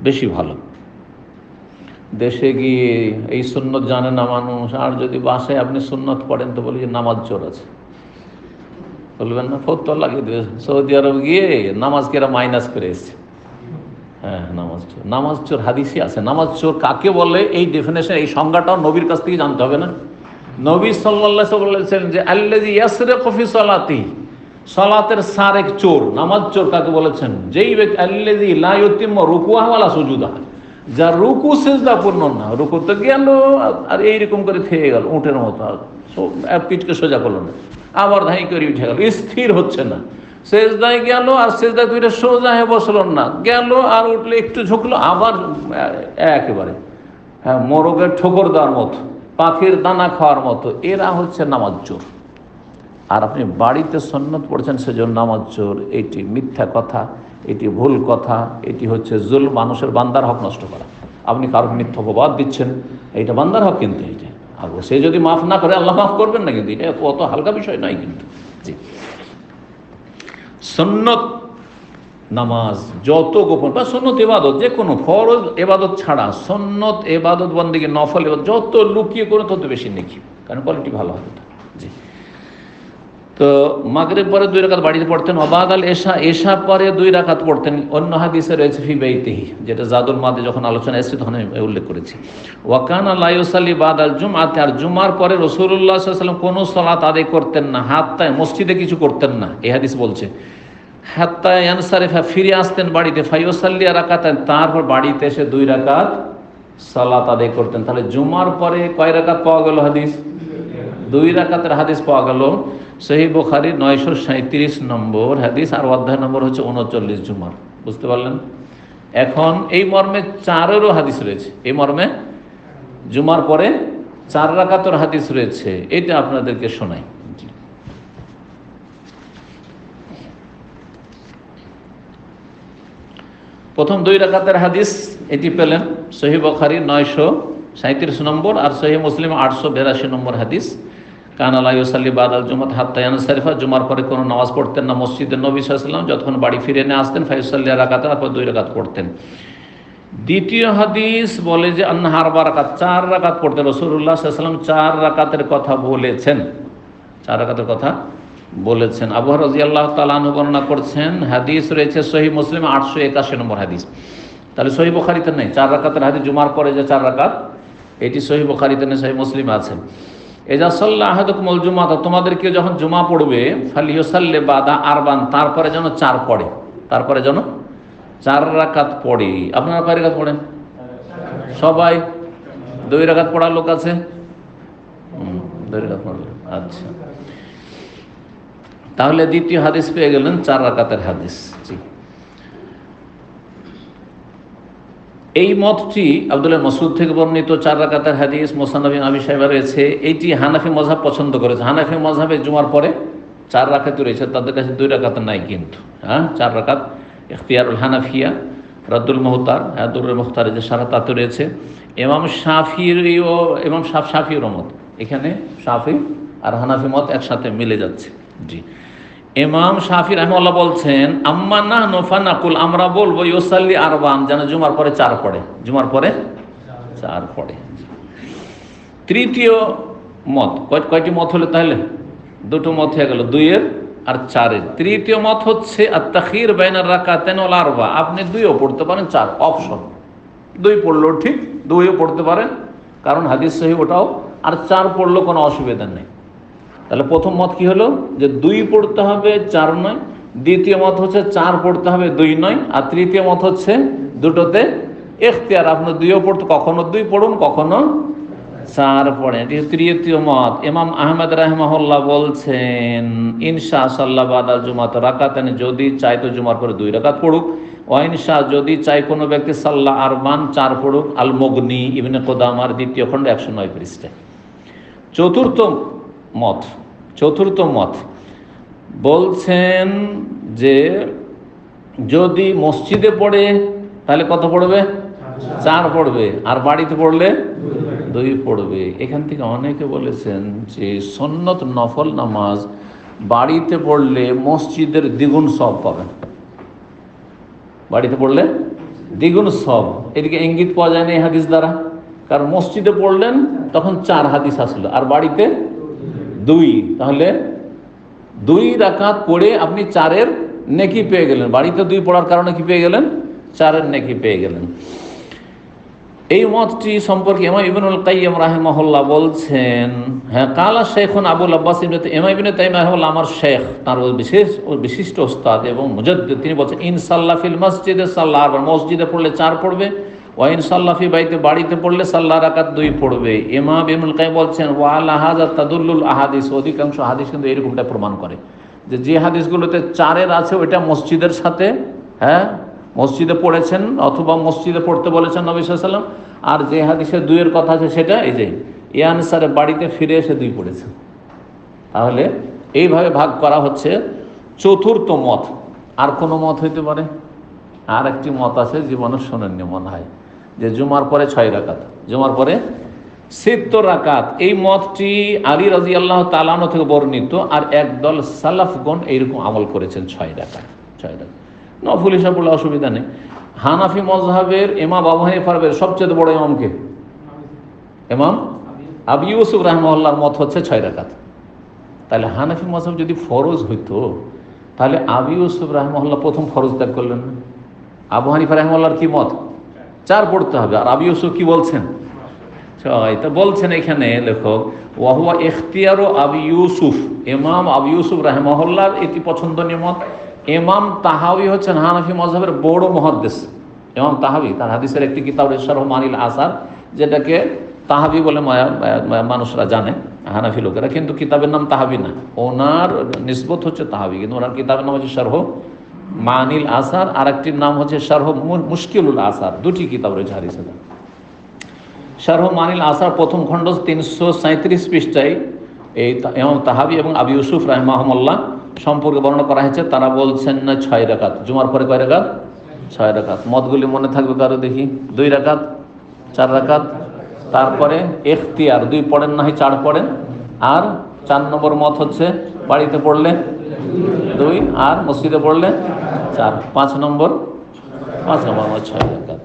বেশি ভালো। দেশে গিয়ে এই সুন্নত জানে না মানুষ, আর যদি বাসায় আপনি সুন্নত পড়েন তো বলি যে নামাজ চোর আছে, বলবেন না? ফতোয়া লাগিয়ে দেবে। সৌদি আরব গিয়ে নামাজকে এরা মাইনাস করে এসছে। হ্যাঁ, নামাজ চোর হাদিসই আছে। নামাজ চোর কাকে বলে এই ডেফিনেশন, এই সংজ্ঞাটাও নবীর কাছ থেকে জানতে হবে না? নবী সাল্লাল্লাহু আলাইহি ওয়াসাল্লাম বলেছেন যে আল্লাযী ইয়াসরিকু ফি সালাতি, সালাতের সারেক চোর। নামাজ চোর কাকে বলেছেন? যেই ব্যক্তি আল্লাযী লা ইউতিম্মু রুকুআহু ওয়ালা সুজুদাহু, যার রুকু সিজদা পূর্ণ না, রুকু তো গেল আর এইরকম করে থেয়ে গেল উটের মতো, পিঠকে সোজা করলো না, আবার ধাই করে উঠে গেল, স্থির হচ্ছে না, সেজদায় গেল আর সেজদায় দুইটা সোজা হয়ে বসল না, গেল আর উঠলে একটু ঝুঁকলো আবার একেবারে, হ্যাঁ, মোরগের ঠোকর দেওয়ার মতো, পাখির দানা খাওয়ার মতো, এরা হচ্ছে নামাজ চোর। আর আপনি বাড়িতে সুন্নত পড়ছেন সেজন্য নামাজ চোর, এটি মিথ্যা কথা, এটি ভুল কথা, এটি হচ্ছে জুল, মানুষের বান্দার হক নষ্ট করা। আপনি কারোর মিথ্যা অপবাদ দিচ্ছেন, এইটা বান্দার হক, কিন্তু এইটা আর সে যদি মাফ না করে আল্লাহ মাফ করবেন না, কিন্তু এটা অত হালকা বিষয় নয় কিন্তু। জি, সুন্নত নামাজ যত গোপন বা সুন্নত ইবাদত, যে কোনো ফরজ ইবাদত ছাড়া সুন্নত ইবাদত বন্দেগী নফল ইবাদত যত লুকিয়ে করে তত বেশি নেকি, কারণ কোয়ালিটি ভালো হবে। জি, তো মাগরিব পরে 2 রাকাত বাড়িতে পড়তেন, ওবাদ আল এশা, এশা পরে 2 রাকাত পড়তেন। অন্য হাদিসে রয়েছে ফি বাইতিহি, যেটা জাদুল মাদে যখন আলোচনা এসেছে তখন আমি উল্লেখ করেছি। ওয়াকানা লা ইউসাল্লি বাদ আল জুমআতি, আর জুমার পরে রাসূলুল্লাহ সাল্লাল্লাহু আলাইহি ওয়াসাল্লাম কোনো সালাত আদায় করতেন না, হাত্তা মসজিদে কিছু করতেন না, এই হাদিস বলছে। হাত্তা ইয়ানসারিফা, ফিরে আসতেন বাড়িতে, ফায়ুসাল্লি রাকাতান, তারপর বাড়িতে এসে 2 রাকাত সালাত আদায় করতেন। তাহলে জুমার পরে কয় রাকাত পাওয়া গেল হাদিস? 2 রাকাতের হাদিস পাওয়া গেল। সহিহ বুখারী 937 নম্বর হাদিস, আর অধ্যায় নম্বর হচ্ছে 39 জুমার। বুঝতে পারলেন? এখন এই মর্মে 4এরও হাদিস রয়েছে, এই মর্মে জুমার পরে 4 রাকাতের হাদিস রয়েছে, এটা আপনাদেরকে শোনাই। প্রথম 2 রাকাতের হাদিস এটি পেলেন সহিহ বুখারী 937 নম্বর, আর সহিহ মুসলিম 882 নম্বর হাদিস। কানা লা ইউসাল্লি বাদাল জুমাত হাত্তা ইয়ানসারিফা, জুমার পরে কোনো নামাজ পড়তেন না মসজিদে, নবী সাল্লাল্লাহু আলাইহি ওয়াসাল্লাম যতক্ষণ বাড়ি ফিরে নিয়ে আসতেন, ফায়ুসাল্লি রাকাতান, তারপর 2 রাকাত পড়তেন। দ্বিতীয় হাদিস বলে যে আন্নাহা 4 রাকাত, 4 রাকাত পড়তেন রাসূলুল্লাহ সাল্লাল্লাহু আলাইহি ওয়াসাল্লাম, 4 রাকাতের কথা বলেছেন, 4 রাকাতের কথা বলেছেন। আবু হুরায়রা রাদিয়াল্লাহু তাআলা আনহু বর্ণনা করছেন, হাদিস রয়েছে সহিহ মুসলিম 881 নম্বর হাদিস। তাহলে সহিহ বুখারীতে নেই 4 রাকাতের হাদিস, জুমার পরে যে 4 রাকাত, এটি সহিহ বুখারীতে নেই, সহিহ মুসলিমে আছে। এজা সাল্লা আহাদুকুমুল জুমাতা, তোমাদেরকে যখন জুমা পড়বে, ফালিয়ুসাল্লি বাদা আরবান, তারপরে যেন 4 পড়ে, তারপরে যেন 4 রাকাত পড়ে। আপনারা কয় রাকাত পড়েন? সবাই 2 রাকাত পড়ার লোক আছে? 2 রাকাত পড়লেন, আচ্ছা। তাহলে দ্বিতীয় হাদিস পেয়ে গেলেন 4 রাকাতের হাদিস। জি, এই মতটি আব্দুল্লাহ মাসউদ থেকে বর্ণিত 4 রাকাতের হাদিস, মুসান্নাফ আবি শাইবা রয়েছে। এইটি হানাফি মাযহাব পছন্দ করেছে। হানাফি মাযহাবে জুমার পরে 4 রাকাত রয়েছে, তাদের কাছে 2 রাকাত নাই কিন্তু, হ্যাঁ, 4 রাকাত। ইখতিয়ারুল হানাফিয়া, রাদ্দুল মুহতার, দুরুল মুখতার যে সারা তাতে রয়েছে। ইমাম শাফির মত, এখানে শাফি আর হানাফি মত একসাথে মিলে যাচ্ছে। জি, ইমাম শাফি রাহিমাহুল্লাহ বলছেন, আম্মা নাহনু ফানাকুল, আমরা বলবো ইউসাল্লি আরবান, যেন জুমার পরে 4 পড়ে, জুমার পরে 4 পড়ে। তৃতীয় মত, কয়টি মত হলো তাহলে? 2টো মত হয়ে গেল, 2 আর 4। তৃতীয় মত হচ্ছে আত-তাখির বাইনার রাকাতাইন ওয়াল আরবা, আপনি 2ও পড়তে পারেন, 4 অপশন, 2 পড়লেও ঠিক, 2ও পড়তে পারেন, কারণ হাদিস সহিহ ওটাও, আর 4 পড়লেও কোনো অসুবিধা নেই। তাহলে প্রথম মত কি হলো, যে 2 পড়তে হবে, 4 নয়। দ্বিতীয় মত হচ্ছে 4 পড়তে হবে, 2 নয়। আর তৃতীয় মত হচ্ছে দুটোতে ইখতিয়ার, আপনি 2ও পড়তে, কখনো 2 পড়ুন, কখনো 4 পড়েন। এটি তৃতীয় মত। ইমাম আহমদ রাহিমাহুল্লাহ বলছেন, ইনশা সাল্লা বাদাল জুমাত রাকাতান, যদি চাই তো জুমার পরে 2 রাকাত পড়ুক। ওয়াইনশা, যদি চাই কোনো ব্যক্তি, সাল্লা আরবান, 4 পড়ুক। আল মুগনি, ইবনে কুদামার 2য় খণ্ড 109 পৃষ্ঠায়। চতুর্থ মত বলছেন যে যদি মসজিদে পড়ে তাহলে কত পড়বে? 4 পড়বে, আর বাড়িতে পড়লে 2 পড়বে। এখান থেকে অনেকে বলেছেন যে সুন্নত নফল নামাজ বাড়িতে পড়লে মসজিদের দ্বিগুণ সওয়াব পাবেন। বাড়িতে পড়লে দ্বিগুণ সব। এদিকে ইঙ্গিত পাওয়া যায় না এই হাদিস দ্বারা, কারণ মসজিদে পড়লেন তখন 4 হাদিস আসলো, আর বাড়িতে 2, তাহলে 2 রাকাত পড়ে আপনি 4-এর নেকি পেয়ে গেলেন। বাড়িতে 2 পড়ার কারণে কি পেয়ে গেলেন? 4-এর নেকি পেয়ে গেলেন। এই মতটি সম্পর্কে ইমাম ইবনুল কাইয়্যিম রাহিমাহুল্লাহ বলছেন, হ্যাঁ, কালা শেখুন আবুল আব্বাস ইমাম ইবনে তাইমিয়া রাহিমাহুল্লাহ আমার শেখ, তার বিশিষ্ট ওস্তাদ এবং মুজাদ্দিদ, তিনি বলছেন ইনশাআল্লাহ ফিল মসজিদে সাল্লাহ, আর মসজিদে পড়লে 4 পড়বে, ওয়া ইনশাআল্লাহ ফি বাইতে, বাড়িতে পড়লে সাল্লাহ রাকাত 2 পড়বে। ইমাম ইবনুল কাইয়্যিম বলছেন ওয়া আলা হাযা তাদুল্লুল আহাদিস, অধিকাংশ হাদিস কিন্তু এরকমটা প্রমাণ করে যে হাদিসগুলোতে 4-এর আছে ওইটা মসজিদের সাথে, হ্যাঁ, মসজিদে পড়েছেন অথবা মসজিদে পড়তে বলেছেন নবী সাল্লাল্লাহু আলাইহি ওয়াসাল্লাম, আর যে হাদিসে 2-এর কথা আছে সেটা এই যে ইয়ানসারে বাড়িতে ফিরে এসে 2 পড়েছে। তাহলে এইভাবে ভাগ করা হচ্ছে চতুর্থ মত। আর কোনো মত হইতে পারে? আর একটি মত আছে, জীবনে শোনেননি মনে হয়, যে জুমার পরে 6 রাকাত, জুমার পরে 70 রাকাত। এই মতটি আলী রাদিয়াল্লাহু তাআলা আনহু থেকে বর্ণিত, আর একদল সালাফগণ এইরকম আমল করেছেন 6 রাকাত। নফল হিসাব বলে অসুবিধা নেই। হানাফি মযহাবের ইমাম আবু হানিফার সবচেয়ে বড় ইমামকে ইমাম আবু ইউসুফ রাহিমাহুল্লাহর মত হচ্ছে 6 রাকাত। তাহলে হানাফি মযহাব যদি ফরজ হইতো, তাহলে আবু ইউসুফ রাহিমাহুল্লাহ প্রথম ফরজ ত্যাগ করলেন না? আবু হানিফা রাহিমাহুল্লাহর কি মত? 4 পড়তে হবে। আর আবু ইউসুফ কি বলছেন? 6। তা বলছেন এখানে লেখক ওয়া হুয়া ইখতিয়ারু আবু ইউসুফ, ইমাম আবু ইউসুফ রাহিমাহুল্লাহর এটি পছন্দনীয় মত। ইমাম তাহাবি হচ্ছেন হানাফি মযহাবের বড় মুহাদ্দিস। ইমাম তাহাবি তার হাদিসের একটি কিতাব শারহ মানিল আসার, যেটাকে তাহাবি বলে মানুষরা জানে, হানাফি লোকেরা, কিন্তু কিতাবের নাম তাহাবি না, ওনার নিসবত হচ্ছে তাহাবি, কিন্তু ওনার কিতাবের নাম হচ্ছে শারহ মানিল আসার, আর একটির নাম হচ্ছে শারহ মুশকিলুল আসার। 2টি কিতাব রয়েছে হাদিসের। শারহ মানিল আসার প্রথম খণ্ড 337 পৃষ্ঠায় এই ইমাম তাহাবি এবং আবু ইউসুফ রাহিমাহুল্লাহ সম্পর্কে বর্ণনা করা হয়েছে। তারা বলছেন না 6 রাকাত। জুমার পরে কয় রাকাত? 6 রাকাত। মতগুলি মনে থাকবে কারো দেখি? 2 রাকাত, 4 রাকাত, তারপরে ইখতিয়ার 2 পড়েন না হয় 4 পড়েন, আর 4 নম্বর মত হচ্ছে বাড়িতে পড়লে 2 আর মসজিদে পড়লে 4। 5 নম্বর মত 6 রাকাত।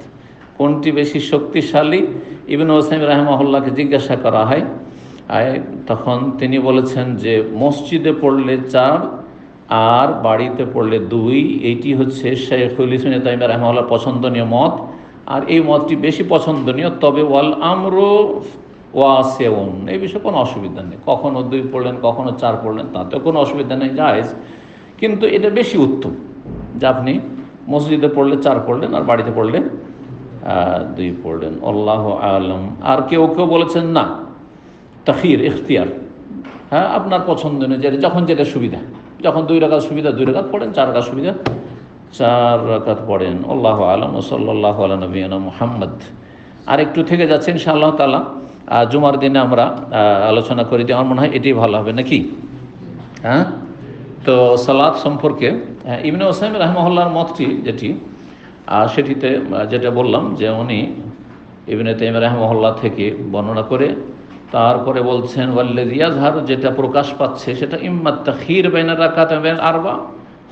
কোনটি বেশি শক্তিশালী? ইবনে ওসাইম রাহিমাহুল্লাহকে জিজ্ঞাসা করা হয়, তখন তিনি বলেছেন যে মসজিদে পড়লে 4 আর বাড়িতে পড়লে 2, এইটি হচ্ছে শাইখুল ইসলাম ইবনে তাইমিয়া রাহিমাহুল্লাহর পছন্দনীয় মত। আর এই মতটি বেশি পছন্দনীয়, তবে ওয়াল আমরু ওয়াসিউন, এই বিষয়ে কোনো অসুবিধা নেই। কখনো 2 পড়লেন, কখনো 4 পড়লেন, তাতে কোনো অসুবিধা নেই, জায়েজ। কিন্তু এটা বেশি উত্তম যে আপনি মসজিদে পড়লে 4 পড়লেন আর বাড়িতে পড়লে 2 পড়লেন। আল্লাহু আ'লাম। আর কেউ বলেছেন না, তাখির ইখতিয়ার, হ্যাঁ, আপনার পছন্দ অনুযায়ী যখন যেটা সুবিধা, যখন 2 রাকাত সুবিধা 2 রাকাত পড়েন, 4 রাকাত সুবিধা 4 রাকাত পড়েন। আল্লাহু আ'লাম। ওয়া সাল্লাল্লাহু আলা নবিয়িনা মুহাম্মদ। আর একটু থেকে যাচ্ছে ইনশাআল্লাহ তাআলা, জুমার দিনে আমরা আলোচনা করে দিই। আমার মনে হয় এটাই ভালো হবে নাকি? হ্যাঁ, তো সালাত সম্পর্কে ইবনে ওসাইম রাহিমাহুল্লাহর মতটি যেটি, সেটিতে যেটা বললাম যে উনি ইবনে তাইমিয়া রাহিমাহুল্লাহ থেকে বর্ণনা করে তারপরে বলছেন ওয়াল্লাযী ইয়াযহারু, যেটা প্রকাশ পাচ্ছে সেটা ইম্মা তাখির বাইনা রাকাত বাইনা আরবা,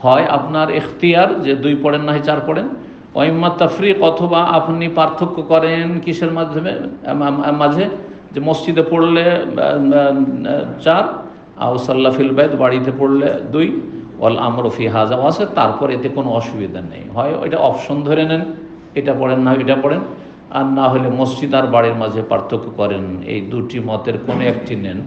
হয় আপনার ইখতিয়ার যে 2 পড়েন না হয় 4 পড়েন, ওয়া ইম্মা তাফরিক, অথবা আপনি পার্থক্য করেন কিসের মাঝে, যে মসজিদে পড়লে 4 আও সাল্লা ফিল বাইত, বাড়িতে পড়লে 2, ওয়াল আমরু ফি হাযা ওয়াসি, তারপর এতে কোনো অসুবিধা নেই। হয় এটা অপশন ধরে নেন, এটা পড়েন না এটা পড়েন, আর না হলে মসজিদ আর বাড়ির মাঝে পার্থক্য করেন। এই 2টি মতের কোনো একটি নেন,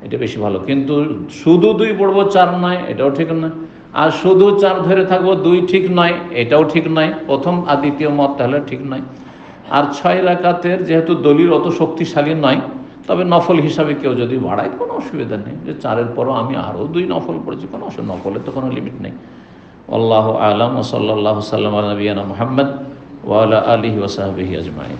এটা বেশি ভালো। কিন্তু শুধু 2 পড়বো 4 নয়, এটাও ঠিক নয়। আর শুধু 4 ধরে থাকবো 2 ঠিক নয়, এটাও ঠিক নয়। প্রথম আর দ্বিতীয় মত তাহলে ঠিক নয়। আর 6 রাকাতের যেহেতু দলিল অত শক্তিশালী নয়, তবে নফল হিসাবে কেউ যদি বাড়ায় কোনো অসুবিধা নেই, যে 4-এর পরও আমি আরও 2 নফল পড়েছি, কোনো অসুবিধা, নফলের তো কোনো লিমিট নেই। আল্লাহু আ'লাম। ওয়া সাল্লাল্লাহু সাল্লাম আলা নবিয়িনা মুহাম্মদ ওয়া আলা আলিহি ওয়া সাহবিহি আজমাইন।